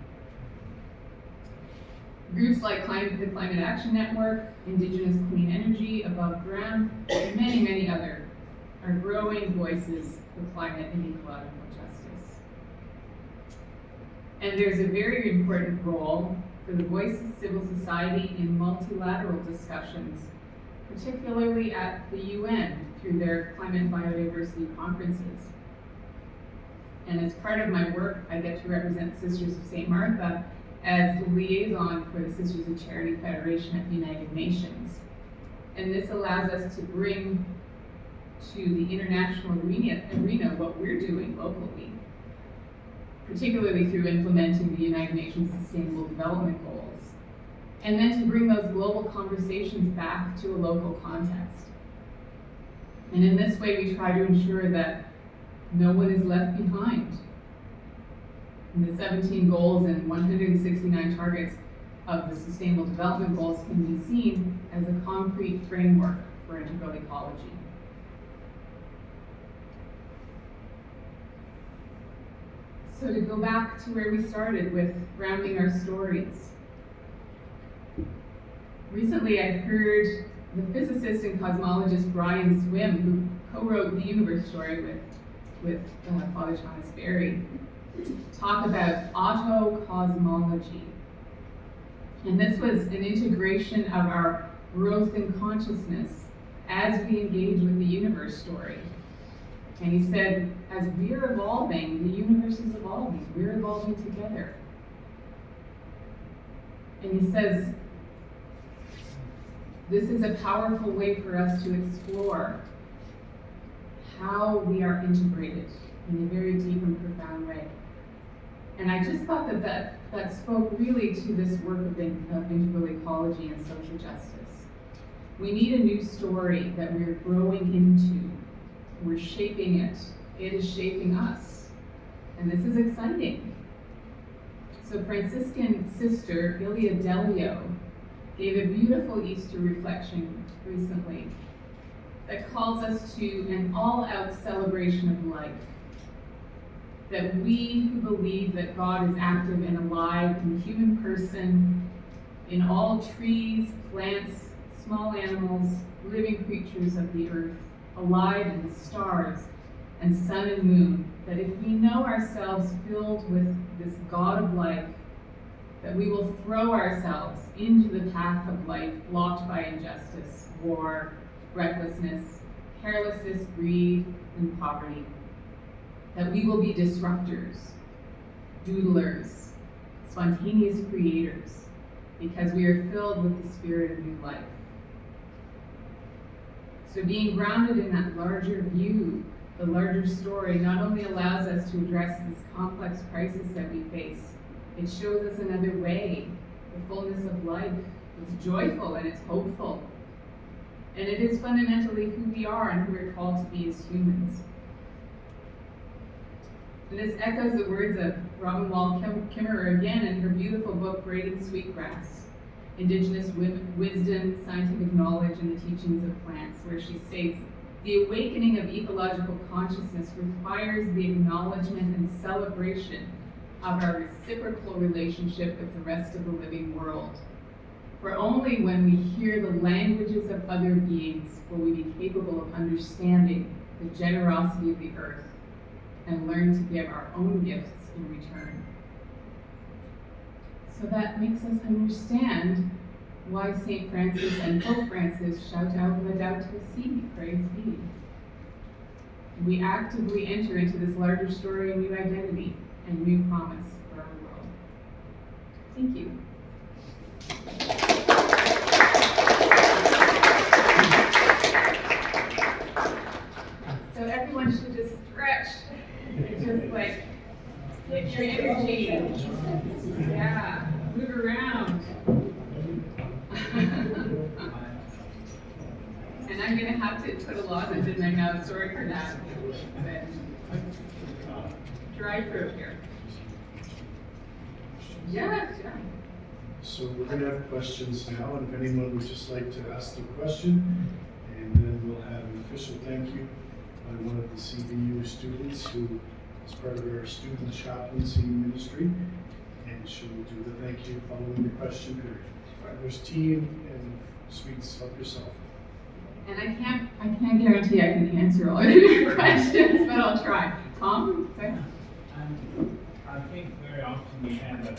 Groups like the Climate Action Network, Indigenous Clean Energy, Above Ground, and many, many others are growing voices for climate and ecological justice. And there's a very important role for the voice of civil society in multilateral discussions, particularly at the UN through their climate and biodiversity conferences. And as part of my work, I get to represent the Sisters of St. Martha as liaison for the Sisters of Charity Federation at the United Nations. And this allows us to bring to the international arena what we're doing locally, particularly through implementing the United Nations Sustainable Development Goals, and then to bring those global conversations back to a local context. And in this way, we try to ensure that no one is left behind. And the 17 goals and 169 targets of the Sustainable Development Goals can be seen as a concrete framework for integral ecology. So to go back to where we started with grounding our stories. Recently I heard the physicist and cosmologist Brian Swim, who co-wrote The Universe Story with Father Thomas Berry, talk about autocosmology. And this was an integration of our growth in consciousness as we engage with the universe story. And he said, as we're evolving, the universe is evolving. We're evolving together. And he says, this is a powerful way for us to explore how we are integrated in a very deep and profound way. And I just thought that spoke really to this work of integral ecology and social justice. We need a new story that we're growing into. We're shaping it. It is shaping us. And this is exciting. So Franciscan sister Ilia Delio gave a beautiful Easter reflection recently that calls us to an all-out celebration of life. That we who believe that God is active and alive in the human person, in all trees, plants, small animals, living creatures of the earth, alive in the stars and sun and moon, that if we know ourselves filled with this God of life, that we will throw ourselves into the path of life blocked by injustice, war, recklessness, carelessness, greed, and poverty. That we will be disruptors, doodlers, spontaneous creators, because we are filled with the spirit of new life. So being grounded in that larger view, the larger story, not only allows us to address this complex crisis that we face, it shows us another way, the fullness of life. It's joyful and it's hopeful. And it is fundamentally who we are and who we're called to be as humans. And this echoes the words of Robin Wall Kimmerer again in her beautiful book, Braiding Sweetgrass, Indigenous Wisdom, Scientific Knowledge, and the Teachings of Plants, where she states, the awakening of ecological consciousness requires the acknowledgement and celebration of our reciprocal relationship with the rest of the living world. For only when we hear the languages of other beings will we be capable of understanding the generosity of the earth and learn to give our own gifts in return. So that makes us understand why St. Francis and Pope Francis shout out Laudato Si, praise be. We actively enter into this larger story of new identity and new promise for our world. Thank you. So everyone should just stretch. Just like get your energy. Yeah, move around. And I'm gonna have to put a lozenge in my mouth, sorry for that. But dry throat here. Yeah. So we're going to have questions now, and if anyone would just like to ask the question, and then we'll have an official thank you by one of the CBU students who is part of our student chaplaincy ministry, and she will do the thank you following the question period. All right, there's tea and sweets. Help yourself. And I can't guarantee I can answer all of your questions, but I'll try. Tom? Go ahead. I think very often we have a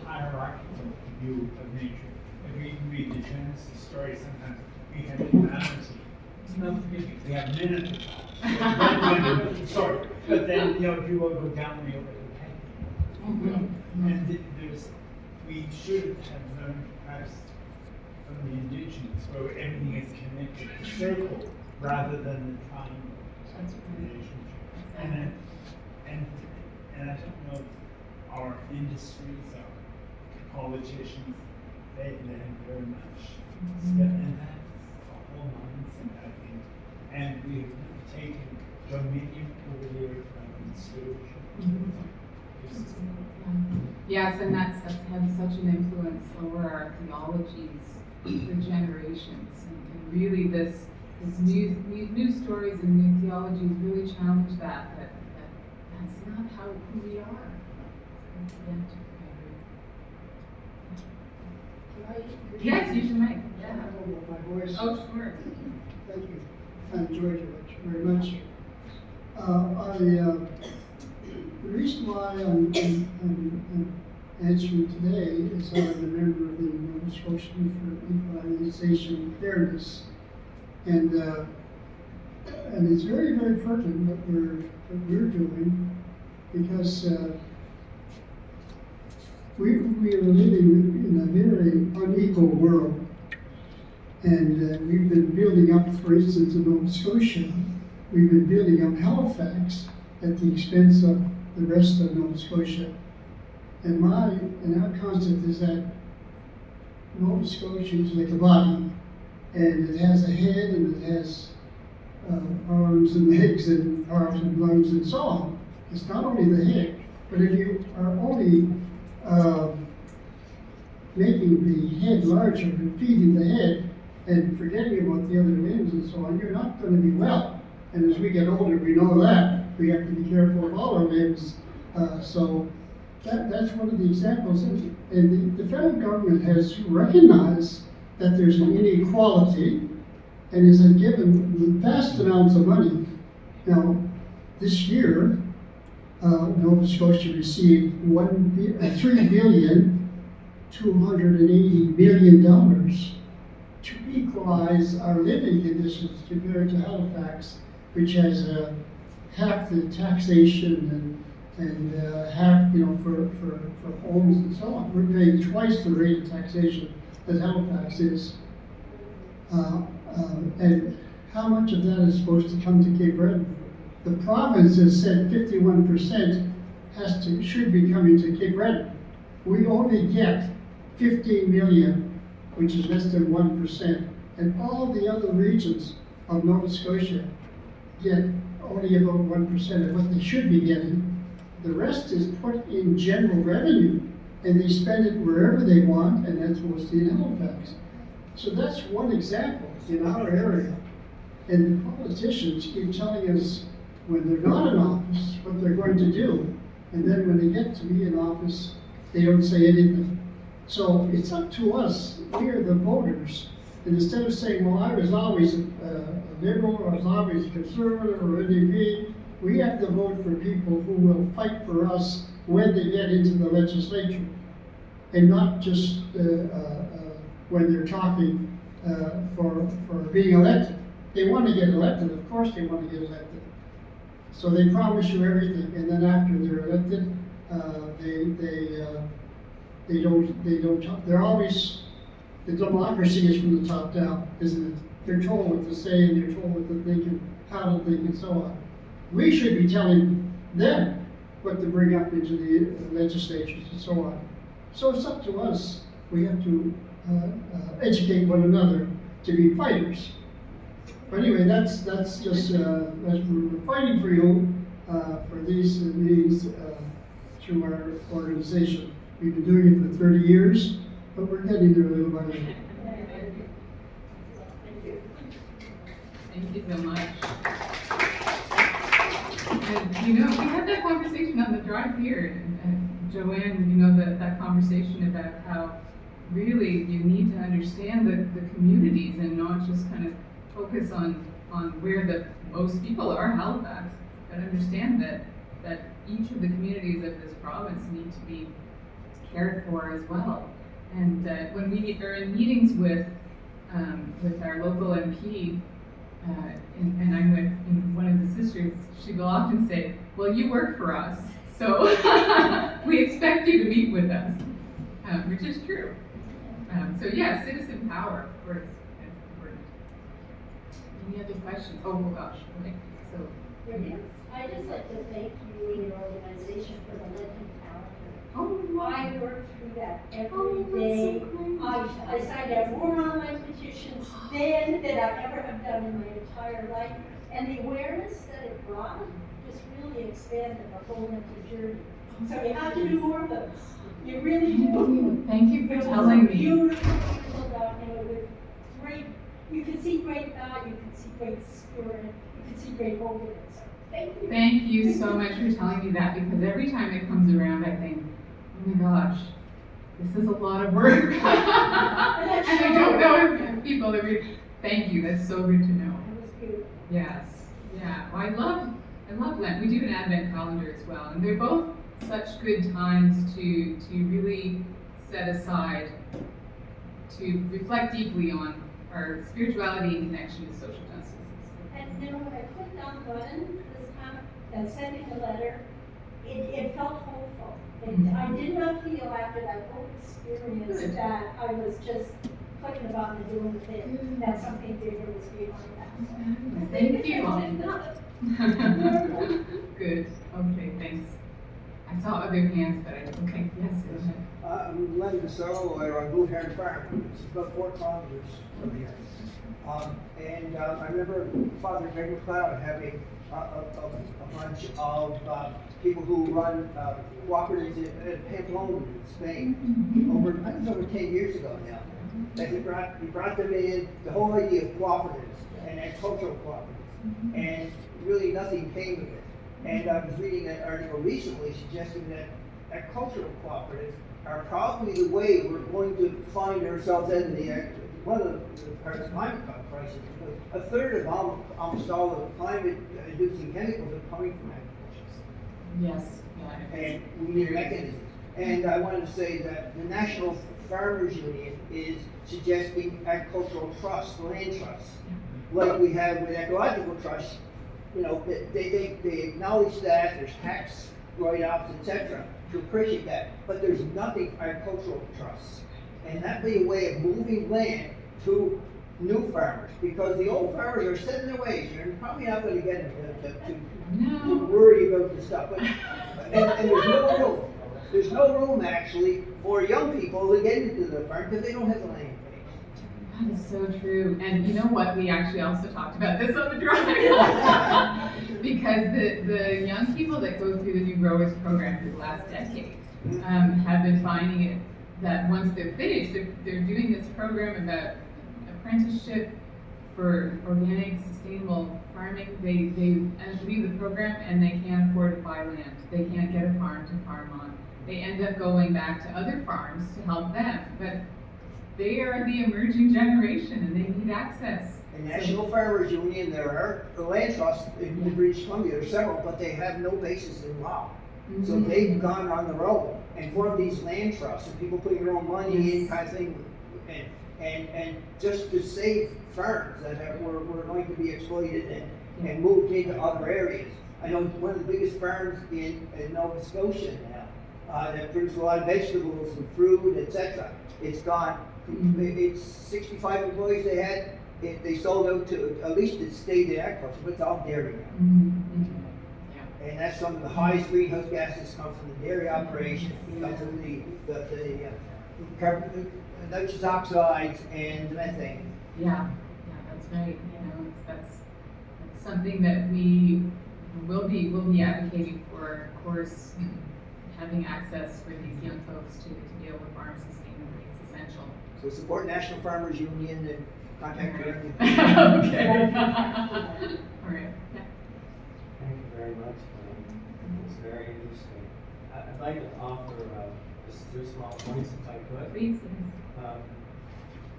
hierarchical view of nature. If we read the Genesis story, sometimes we have humanity. We have men at the top, Sorry, but then, you know, if you will go down the overhead. And we should have learned perhaps from the indigenous, where everything is connected, the circle, rather than the triangle relationship. And I don't know, our industries, our politicians, they have very much, and that's the whole mindset, I think. And we have taken dominion over the earth by stewardship. Yes, and that's had such an influence over our theologies for generations. And really this new stories and new theologies really challenge that's not who we are. Yes, you should make. Yeah. My voice. Oh, sure. Thank you. I enjoyed it very much. The reason why I'm answering today is I'm a member of the Nova Scotian for Equalization and Fairness. And it's very, very pertinent what we're doing, because we are living in a very unequal world. And we've been building up, for instance, in Nova Scotia, we've been building up Halifax at the expense of the rest of Nova Scotia. And our concept is that Nova Scotia is like a body, and it has a head, and it has arms and legs and heart and lungs and so on. It's not only the head, but if you are only making the head larger and feeding the head and forgetting about the other limbs and so on, you're not going to be well. And as we get older, we know that. We have to be careful of all our limbs. So that's one of the examples. And the federal government has recognized that there's an inequality and has given vast amounts of money. Now, this year, Nova Scotia received $3,280,000,000 to equalize our living conditions compared to Halifax, which has half the taxation and half, for homes and so on. We're paying twice the rate of taxation as Halifax is. And how much of that is supposed to come to Cape Breton? The province has said 51% should be coming to Cape Breton. We only get 15 million, which is less than 1%. And all the other regions of Nova Scotia get only about 1% of what they should be getting. The rest is put in general revenue, and they spend it wherever they want, and that's mostly in Halifax. So that's one example in our area. And the politicians keep telling us when they're not in office what they're going to do. And then when they get to be in office, they don't say anything. So it's up to us. We are the voters. And instead of saying, well, I was always a liberal, or I was always a conservative, or NDP, we have to vote for people who will fight for us when they get into the legislature. And not just when they're talking for being elected. They want to get elected, of course they want to get elected. So they promise you everything, and then after they're elected, they don't talk. They're always, the democracy is from the top down, isn't it? They're told what to say, and they're told what to think, and how to think, and so on. We should be telling them what to bring up into the legislatures and so on. So it's up to us. We have to educate one another to be fighters. But anyway, that's just we're fighting for you for these meetings through our organization. We've been doing it for 30 years, but we're getting there little by little. Thank you so much. And, we had that conversation on the drive here, and Joanne, that conversation about how really you need to understand the communities and not just kind of focus on where the most people are, Halifax, but understand that each of the communities of this province need to be cared for as well. And when we are in meetings with our local MP, and I'm with one of the sisters, she will often say, well, you work for us, so we expect you to meet with us, which is true. So yeah, citizen power, of course, that's important. Any other questions? Oh gosh, okay, so. I'd just like to thank you and your organization for the Lenten calendar. Oh, wow. I work through that every Oh, that's day. so great. I signed out more online petitions then than I ever have done in my entire life. And the awareness that it brought just really expanded the whole Lenten journey. So you have to do more of those. You really do. Thank you for It was telling a me. beautiful document with great, you can see great God, you can see great spirit, you can see great holiness. So thank you. Thank you so much for telling me that, because every time it comes around, I think, oh my gosh, this is a lot of work. And I don't know if people are really, thank you, that's so good to know. It was beautiful. Yes, yeah, well, I love Lent. We do an Advent calendar as well, and they're both such good times to really set aside to reflect deeply on our spirituality and connection to social justice. And you know, when I clicked on the button this time and sending the letter, it felt hopeful. I did not feel after that whole experience Good. that I was just clicking the button and doing the thing, that something bigger was behind that. Thank you. Good, okay, thanks. I saw other hands, but okay, yes, go ahead. I'm Len DeSolo on Blue Heron Farm. It's about 4 kilometers from here. I remember Father Greg McLeod having a bunch of people who run cooperatives in Pamplona, in Spain, I think it was over 10 years ago now. That he brought them in, the whole idea of cooperatives and agricultural cooperatives, and really nothing came of it. And I was reading an article recently suggesting that agricultural cooperatives are probably the way we're going to find ourselves in one of the parts of climate crisis. Because a third of almost all the climate-inducing chemicals are coming from agriculture. Yes, yeah. And we need mechanisms. And I wanted to say that the National Farmers Union is suggesting agricultural trusts, land trusts, like we have with ecological trusts. You know, they acknowledge that there's tax write-offs, etc., to appreciate that, but there's nothing for agricultural trusts. And that'd be a way of moving land to new farmers, because the old farmers are set in their ways. You're probably not going to get them to worry about this stuff. But, and there's no room. There's no room, actually, for young people to get into the farm because they don't have the land. That is so true. And you know what? We actually also talked about this on the drive. Because the young people that go through the New Growers program for the last decade have been finding it that once they're finished, they're doing this program about apprenticeship for organic, sustainable farming. They leave the program and they can't afford to buy land. They can't get a farm to farm on. They end up going back to other farms to help them. But they are the emerging generation and they need access. The National Farmers Union, there are the land trusts in British Columbia, there are several, but they have no basis in law. So they've gone on their own and formed these land trusts, and people putting their own money in, kind of thing, and just to save farms that were going to be exploited and moved into other areas. I know one of the biggest farms in Nova Scotia now that produce a lot of vegetables and fruit, etc. It's gone. It's 65 employees they had. They sold out to, at least it stayed in agriculture, but it's all dairy now. And that's some of the highest greenhouse gases come from the dairy operation because of the carbon, nitrous oxides and the methane. Yeah, that's right. You know, that's something that we will be advocating for. Of course, having access for these young folks to be able to farm sustainably is essential. So support National Farmers Union and contact directly. Okay. All right. Yeah. Thank you very much. It's very interesting. I'd like to offer just 2 small points if I could. Please.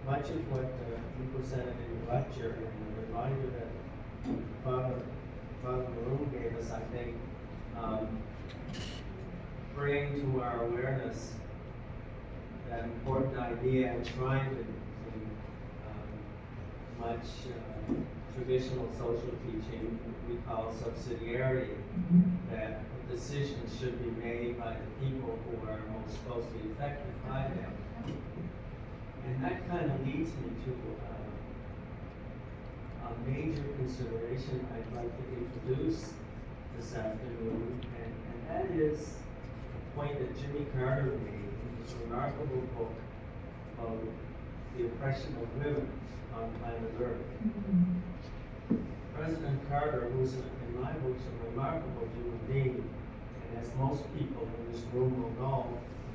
Much of what you presented in your lecture and the reminder that Father Maroon gave us, I think, bring to our awareness that important idea and trying to much traditional social teaching we call subsidiarity, that decisions should be made by the people who are most closely affected by them. And that kind of leads me to a major consideration I'd like to introduce this afternoon, and that is a point that Jimmy Carter made in his remarkable book of the oppression of women on planet Earth. President Carter, who's in my books a remarkable human being, and as most people in this room will know,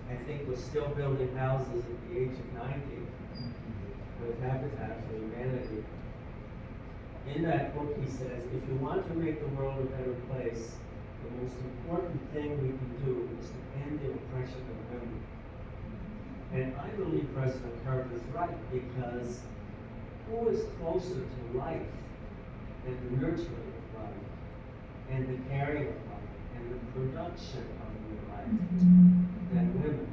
I think was still building houses at the age of 90 with Habitat for Humanity. In that book he says, if you want to make the world a better place, the most important thing we can do is to end the oppression of women. And I believe President Carter is right, because who is closer to life and the nurturing of life and the caring of life and the production of new life than women?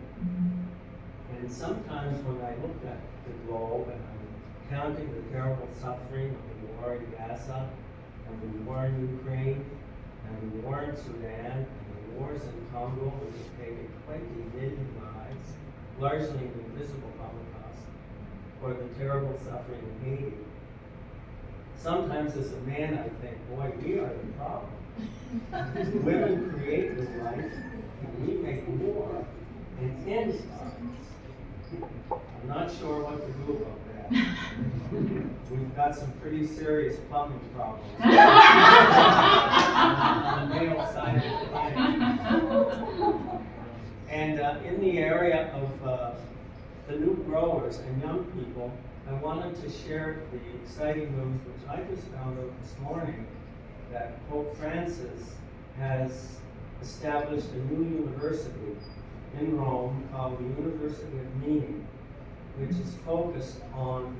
And sometimes when I look at the globe and I'm counting the terrible suffering of the war in Gaza and the war in Ukraine and the war in Sudan and the wars in Congo, which have taken 20 million lives, largely an invisible Holocaust, or the terrible suffering in Haiti. Sometimes as a man I think, boy, we are the problem. Women create new life, and we make war and end suffering. I'm not sure what to do about that. We've got some pretty serious plumbing problems on the male side of the planet. And in the area of the new growers and young people, I wanted to share the exciting news, which I just found out this morning, that Pope Francis has established a new university in Rome called the University of Meaning, which is focused on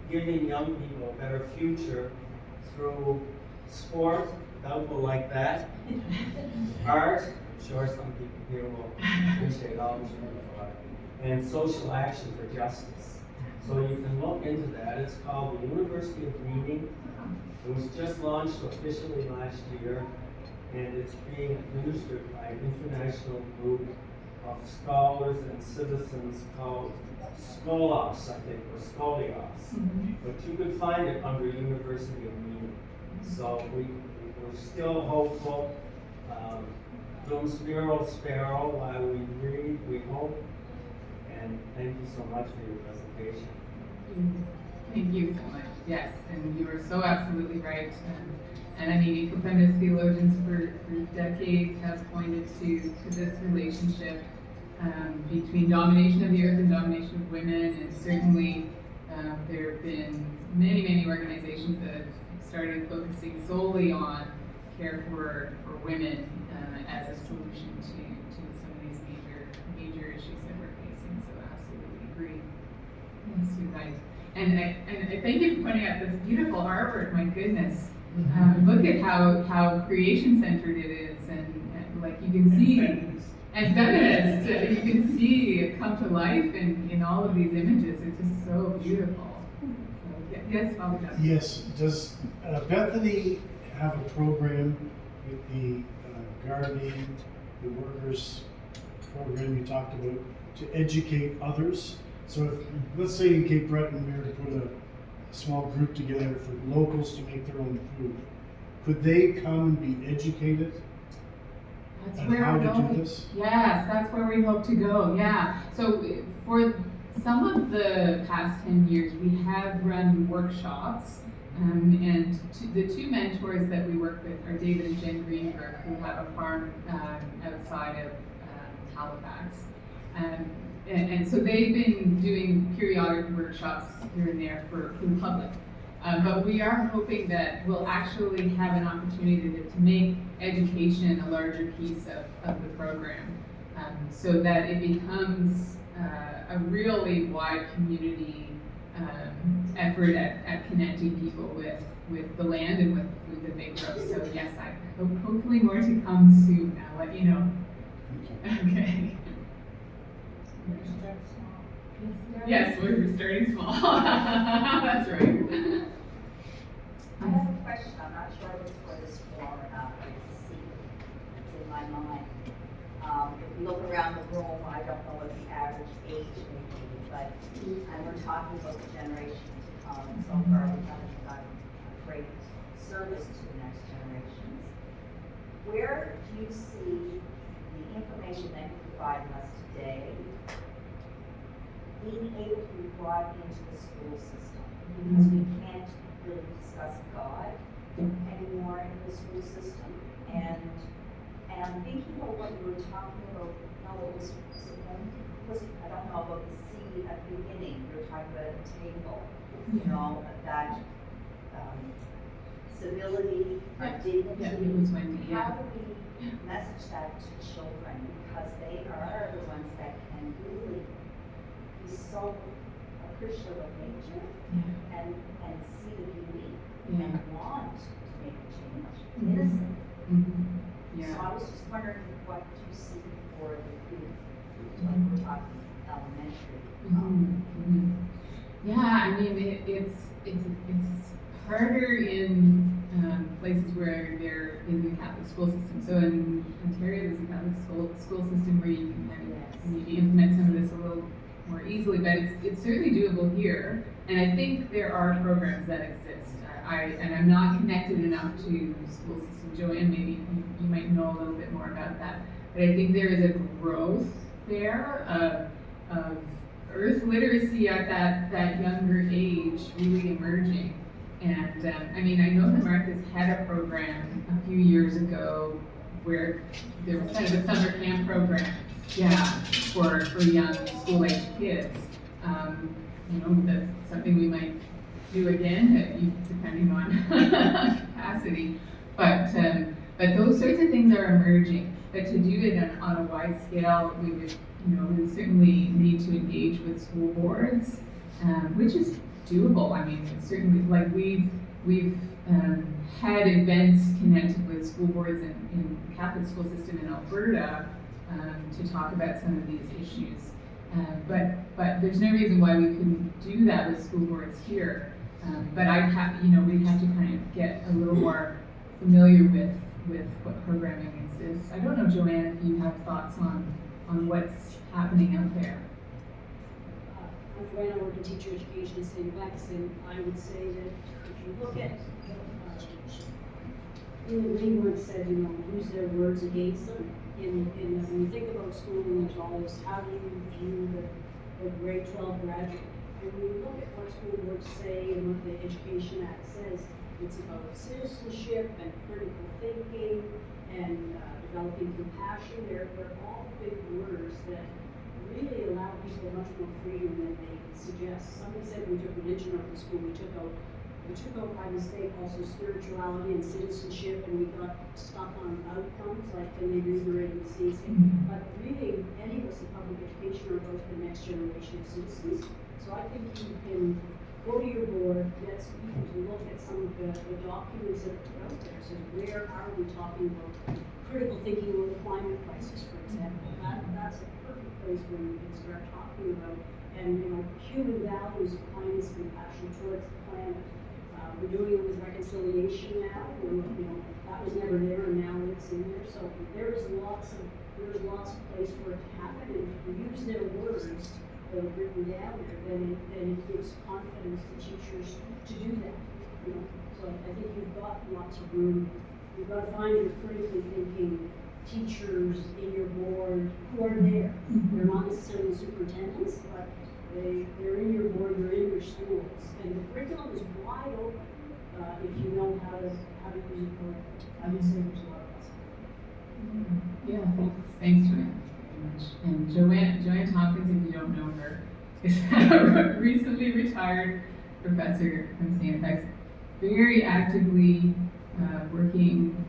giving young people a better future through sport, Doug will like that, art, I'm sure some people here will appreciate all this wonderful art, and social action for justice. So you can look into that. It's called the University of Meaning. It was just launched officially last year, and it's being administered by an international group of scholars and citizens called Scholos, I think, or Scholios. But you could find it under University of Meaning. So we're still hopeful. Dum spiro spero while we read, we hope. And thank you so much for your presentation. Thank you so much. Yes, and you are so absolutely right. And I mean, ecofeminist theologians for decades have pointed to this relationship between domination of the earth and domination of women, and certainly there have been many organizations that have started focusing solely on care for women as a solution to some of these major issues that we're facing. So absolutely agree. Yes, you're right. And I thank you for pointing out this beautiful artwork. My goodness, look at how creation-centered it is, and like you can see, and feminist. You can see it come to life in all of these images. It's just so beautiful. So, yes, Father Doug. Yes, does Bethany have a program with the gardening, the workers program you talked about, to educate others? So if, let's say in Cape Breton, we were to put a small group together for locals to make their own food, could they come and be educated That's on where how we're to going. do this? Yes, that's where we hope to go. Yeah. So for some of the past 10 years, we have run workshops, and the two mentors that we work with are David and Jen Greenberg, who have a farm outside of Halifax. And so they've been doing periodic workshops here and there for the public. But we are hoping that we'll actually have an opportunity to make education a larger piece of the program, so that it becomes a really wide community effort at connecting people with the land and with the food that they grow. So yes, I hope hopefully more to come soon. I'll let you know. Okay. Yes, we're starting small. That's right. I put before this floor, it's a secret. It's in my mind. If you look around the room, I don't know what the average age may be, but, and we're talking about the generation to come, and so far we've done a great service to the next generations. Where do you see the information that you provide us today being able to be brought into the school system? Because we can't really discuss God anymore in the school system. And I'm thinking about what you were talking about. No, it was I don't know about the C at the beginning. You were talking about a table, you know, that civility, dignity. Yeah, it was Wendy, How do we message that to children? Because they are the ones that can really be so appreciative of nature and see the beauty and want to make a change, innocent. Yeah. So I was just wondering what you see for the youth, like we're talking elementary. Yeah, I mean, it's harder in places where there isn't a Catholic school system. So in Ontario, there's a Catholic school system where you can kind of maybe implement some of this a little more easily, but it's certainly doable here. And I think there are programs that exist. And I'm not connected enough to the school system. Joanne, maybe you might know a little bit more about that. But I think there is a growth there of earth literacy at that younger age really emerging. And I mean, I know that Martha's had a program a few years ago where there was kind of a summer camp program, for young school-age kids. You know, that's something we might do again, depending on capacity. But those sorts of things are emerging. But to do it on a wide scale, we would certainly need to engage with school boards, which is doable. I mean, it's certainly, like we've had events connected with school boards in the Catholic school system in Alberta to talk about some of these issues. But there's no reason why we couldn't do that with school boards here. But we'd have to kind of get a little more familiar with what programming exists. I don't know, Joanne, if you have thoughts on what's happening out there. I'm Joanne, I work in teacher education in St. Max, and I would say that if you look at, Lee once said, use their words against them. When you think about schooling, there's always, how do you view the grade 12 graduate? And when you look at what school boards say and what the Education Act says, it's about citizenship and critical thinking and developing compassion. They're all big words that really allow people much more freedom than they suggest. Somebody said we took religion out of the school. We took out by mistake also spirituality and citizenship, and we got stuck on outcomes like can they read or ABCs. But really, any of us in public education are about the next generation of citizens. So I think you can go to your board, get people to look at some of the documents that are out there. So where are we talking about critical thinking on the climate crisis, for example? That's a perfect place where you can start talking about, and human values of kindness and compassion towards the planet. We're doing it with reconciliation now. That was never there, and now it's in there. So there's lots of place for it to happen. And if you use their words that are written down there, then it gives confidence to teachers to do that. So I think you've got lots of room. You've got to find your critically thinking teachers in your board who are there. They're not necessarily superintendents, but they're in your board, they're in your schools. And the curriculum is wide open if you know how to use it correctly. I would say there's a lot of us. Yeah, thanks, Joanne, very much. And Joanne Tompkins, if you don't know her, is a recently retired professor from St. FX, very actively working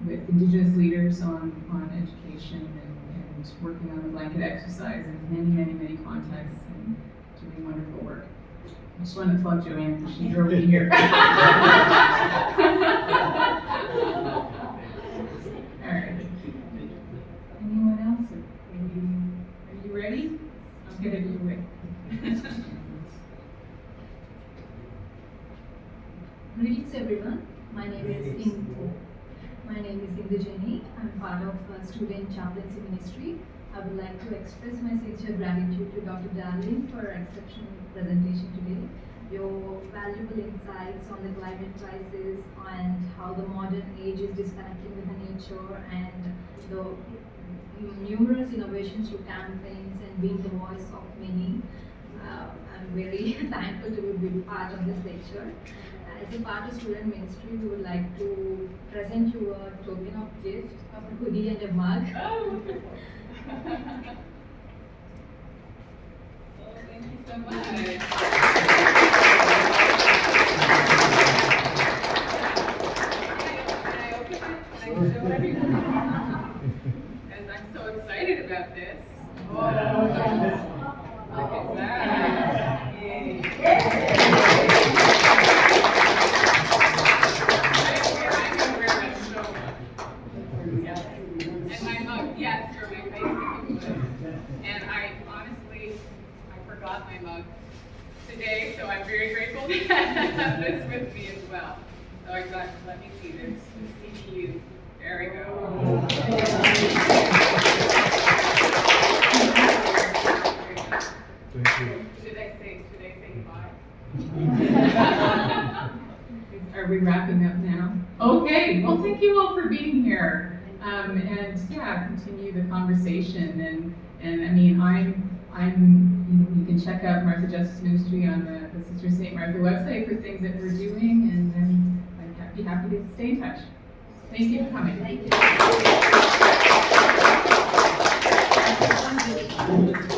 with Indigenous leaders on education and working on the blanket exercise in many contexts and doing wonderful work. I just want to plug Joanne because she drove me here. All right. Anyone else? Are you ready? I'm gonna be ready. Greetings everyone. My name is Indu Jenny. I'm part of Student Chaplaincy Ministry. I would like to express my sincere gratitude to Dr. Darlene for her exceptional presentation today. Your valuable insights on the climate crisis and how the modern age is disconnecting with the nature, and the numerous innovations through campaigns and being the voice of many. I'm very thankful to be part of this lecture. As a part of student ministry, we would like to present you a token of gift of a hoodie and a mug. Oh, wonderful. Well, thank you so much. Can I open it? Can I show everyone? Because I'm so excited about this. Oh, yes. Look at that. Yay. I'm gonna wear that show. Yes. And my mug, yes, for my face if you would. And I honestly, I forgot my mug today, so I'm very grateful to have this with me as well. So I got, let me see, there's the CPU. There we go. Should I say goodbye? Are we wrapping up now? Okay, well, thank you all for being here. And yeah, continue the conversation. And I mean, you can check out Martha Justice Ministry on the Sister St. Martha website for things that we're doing, and then I'd be happy to stay in touch. Thank you for coming. Thank you.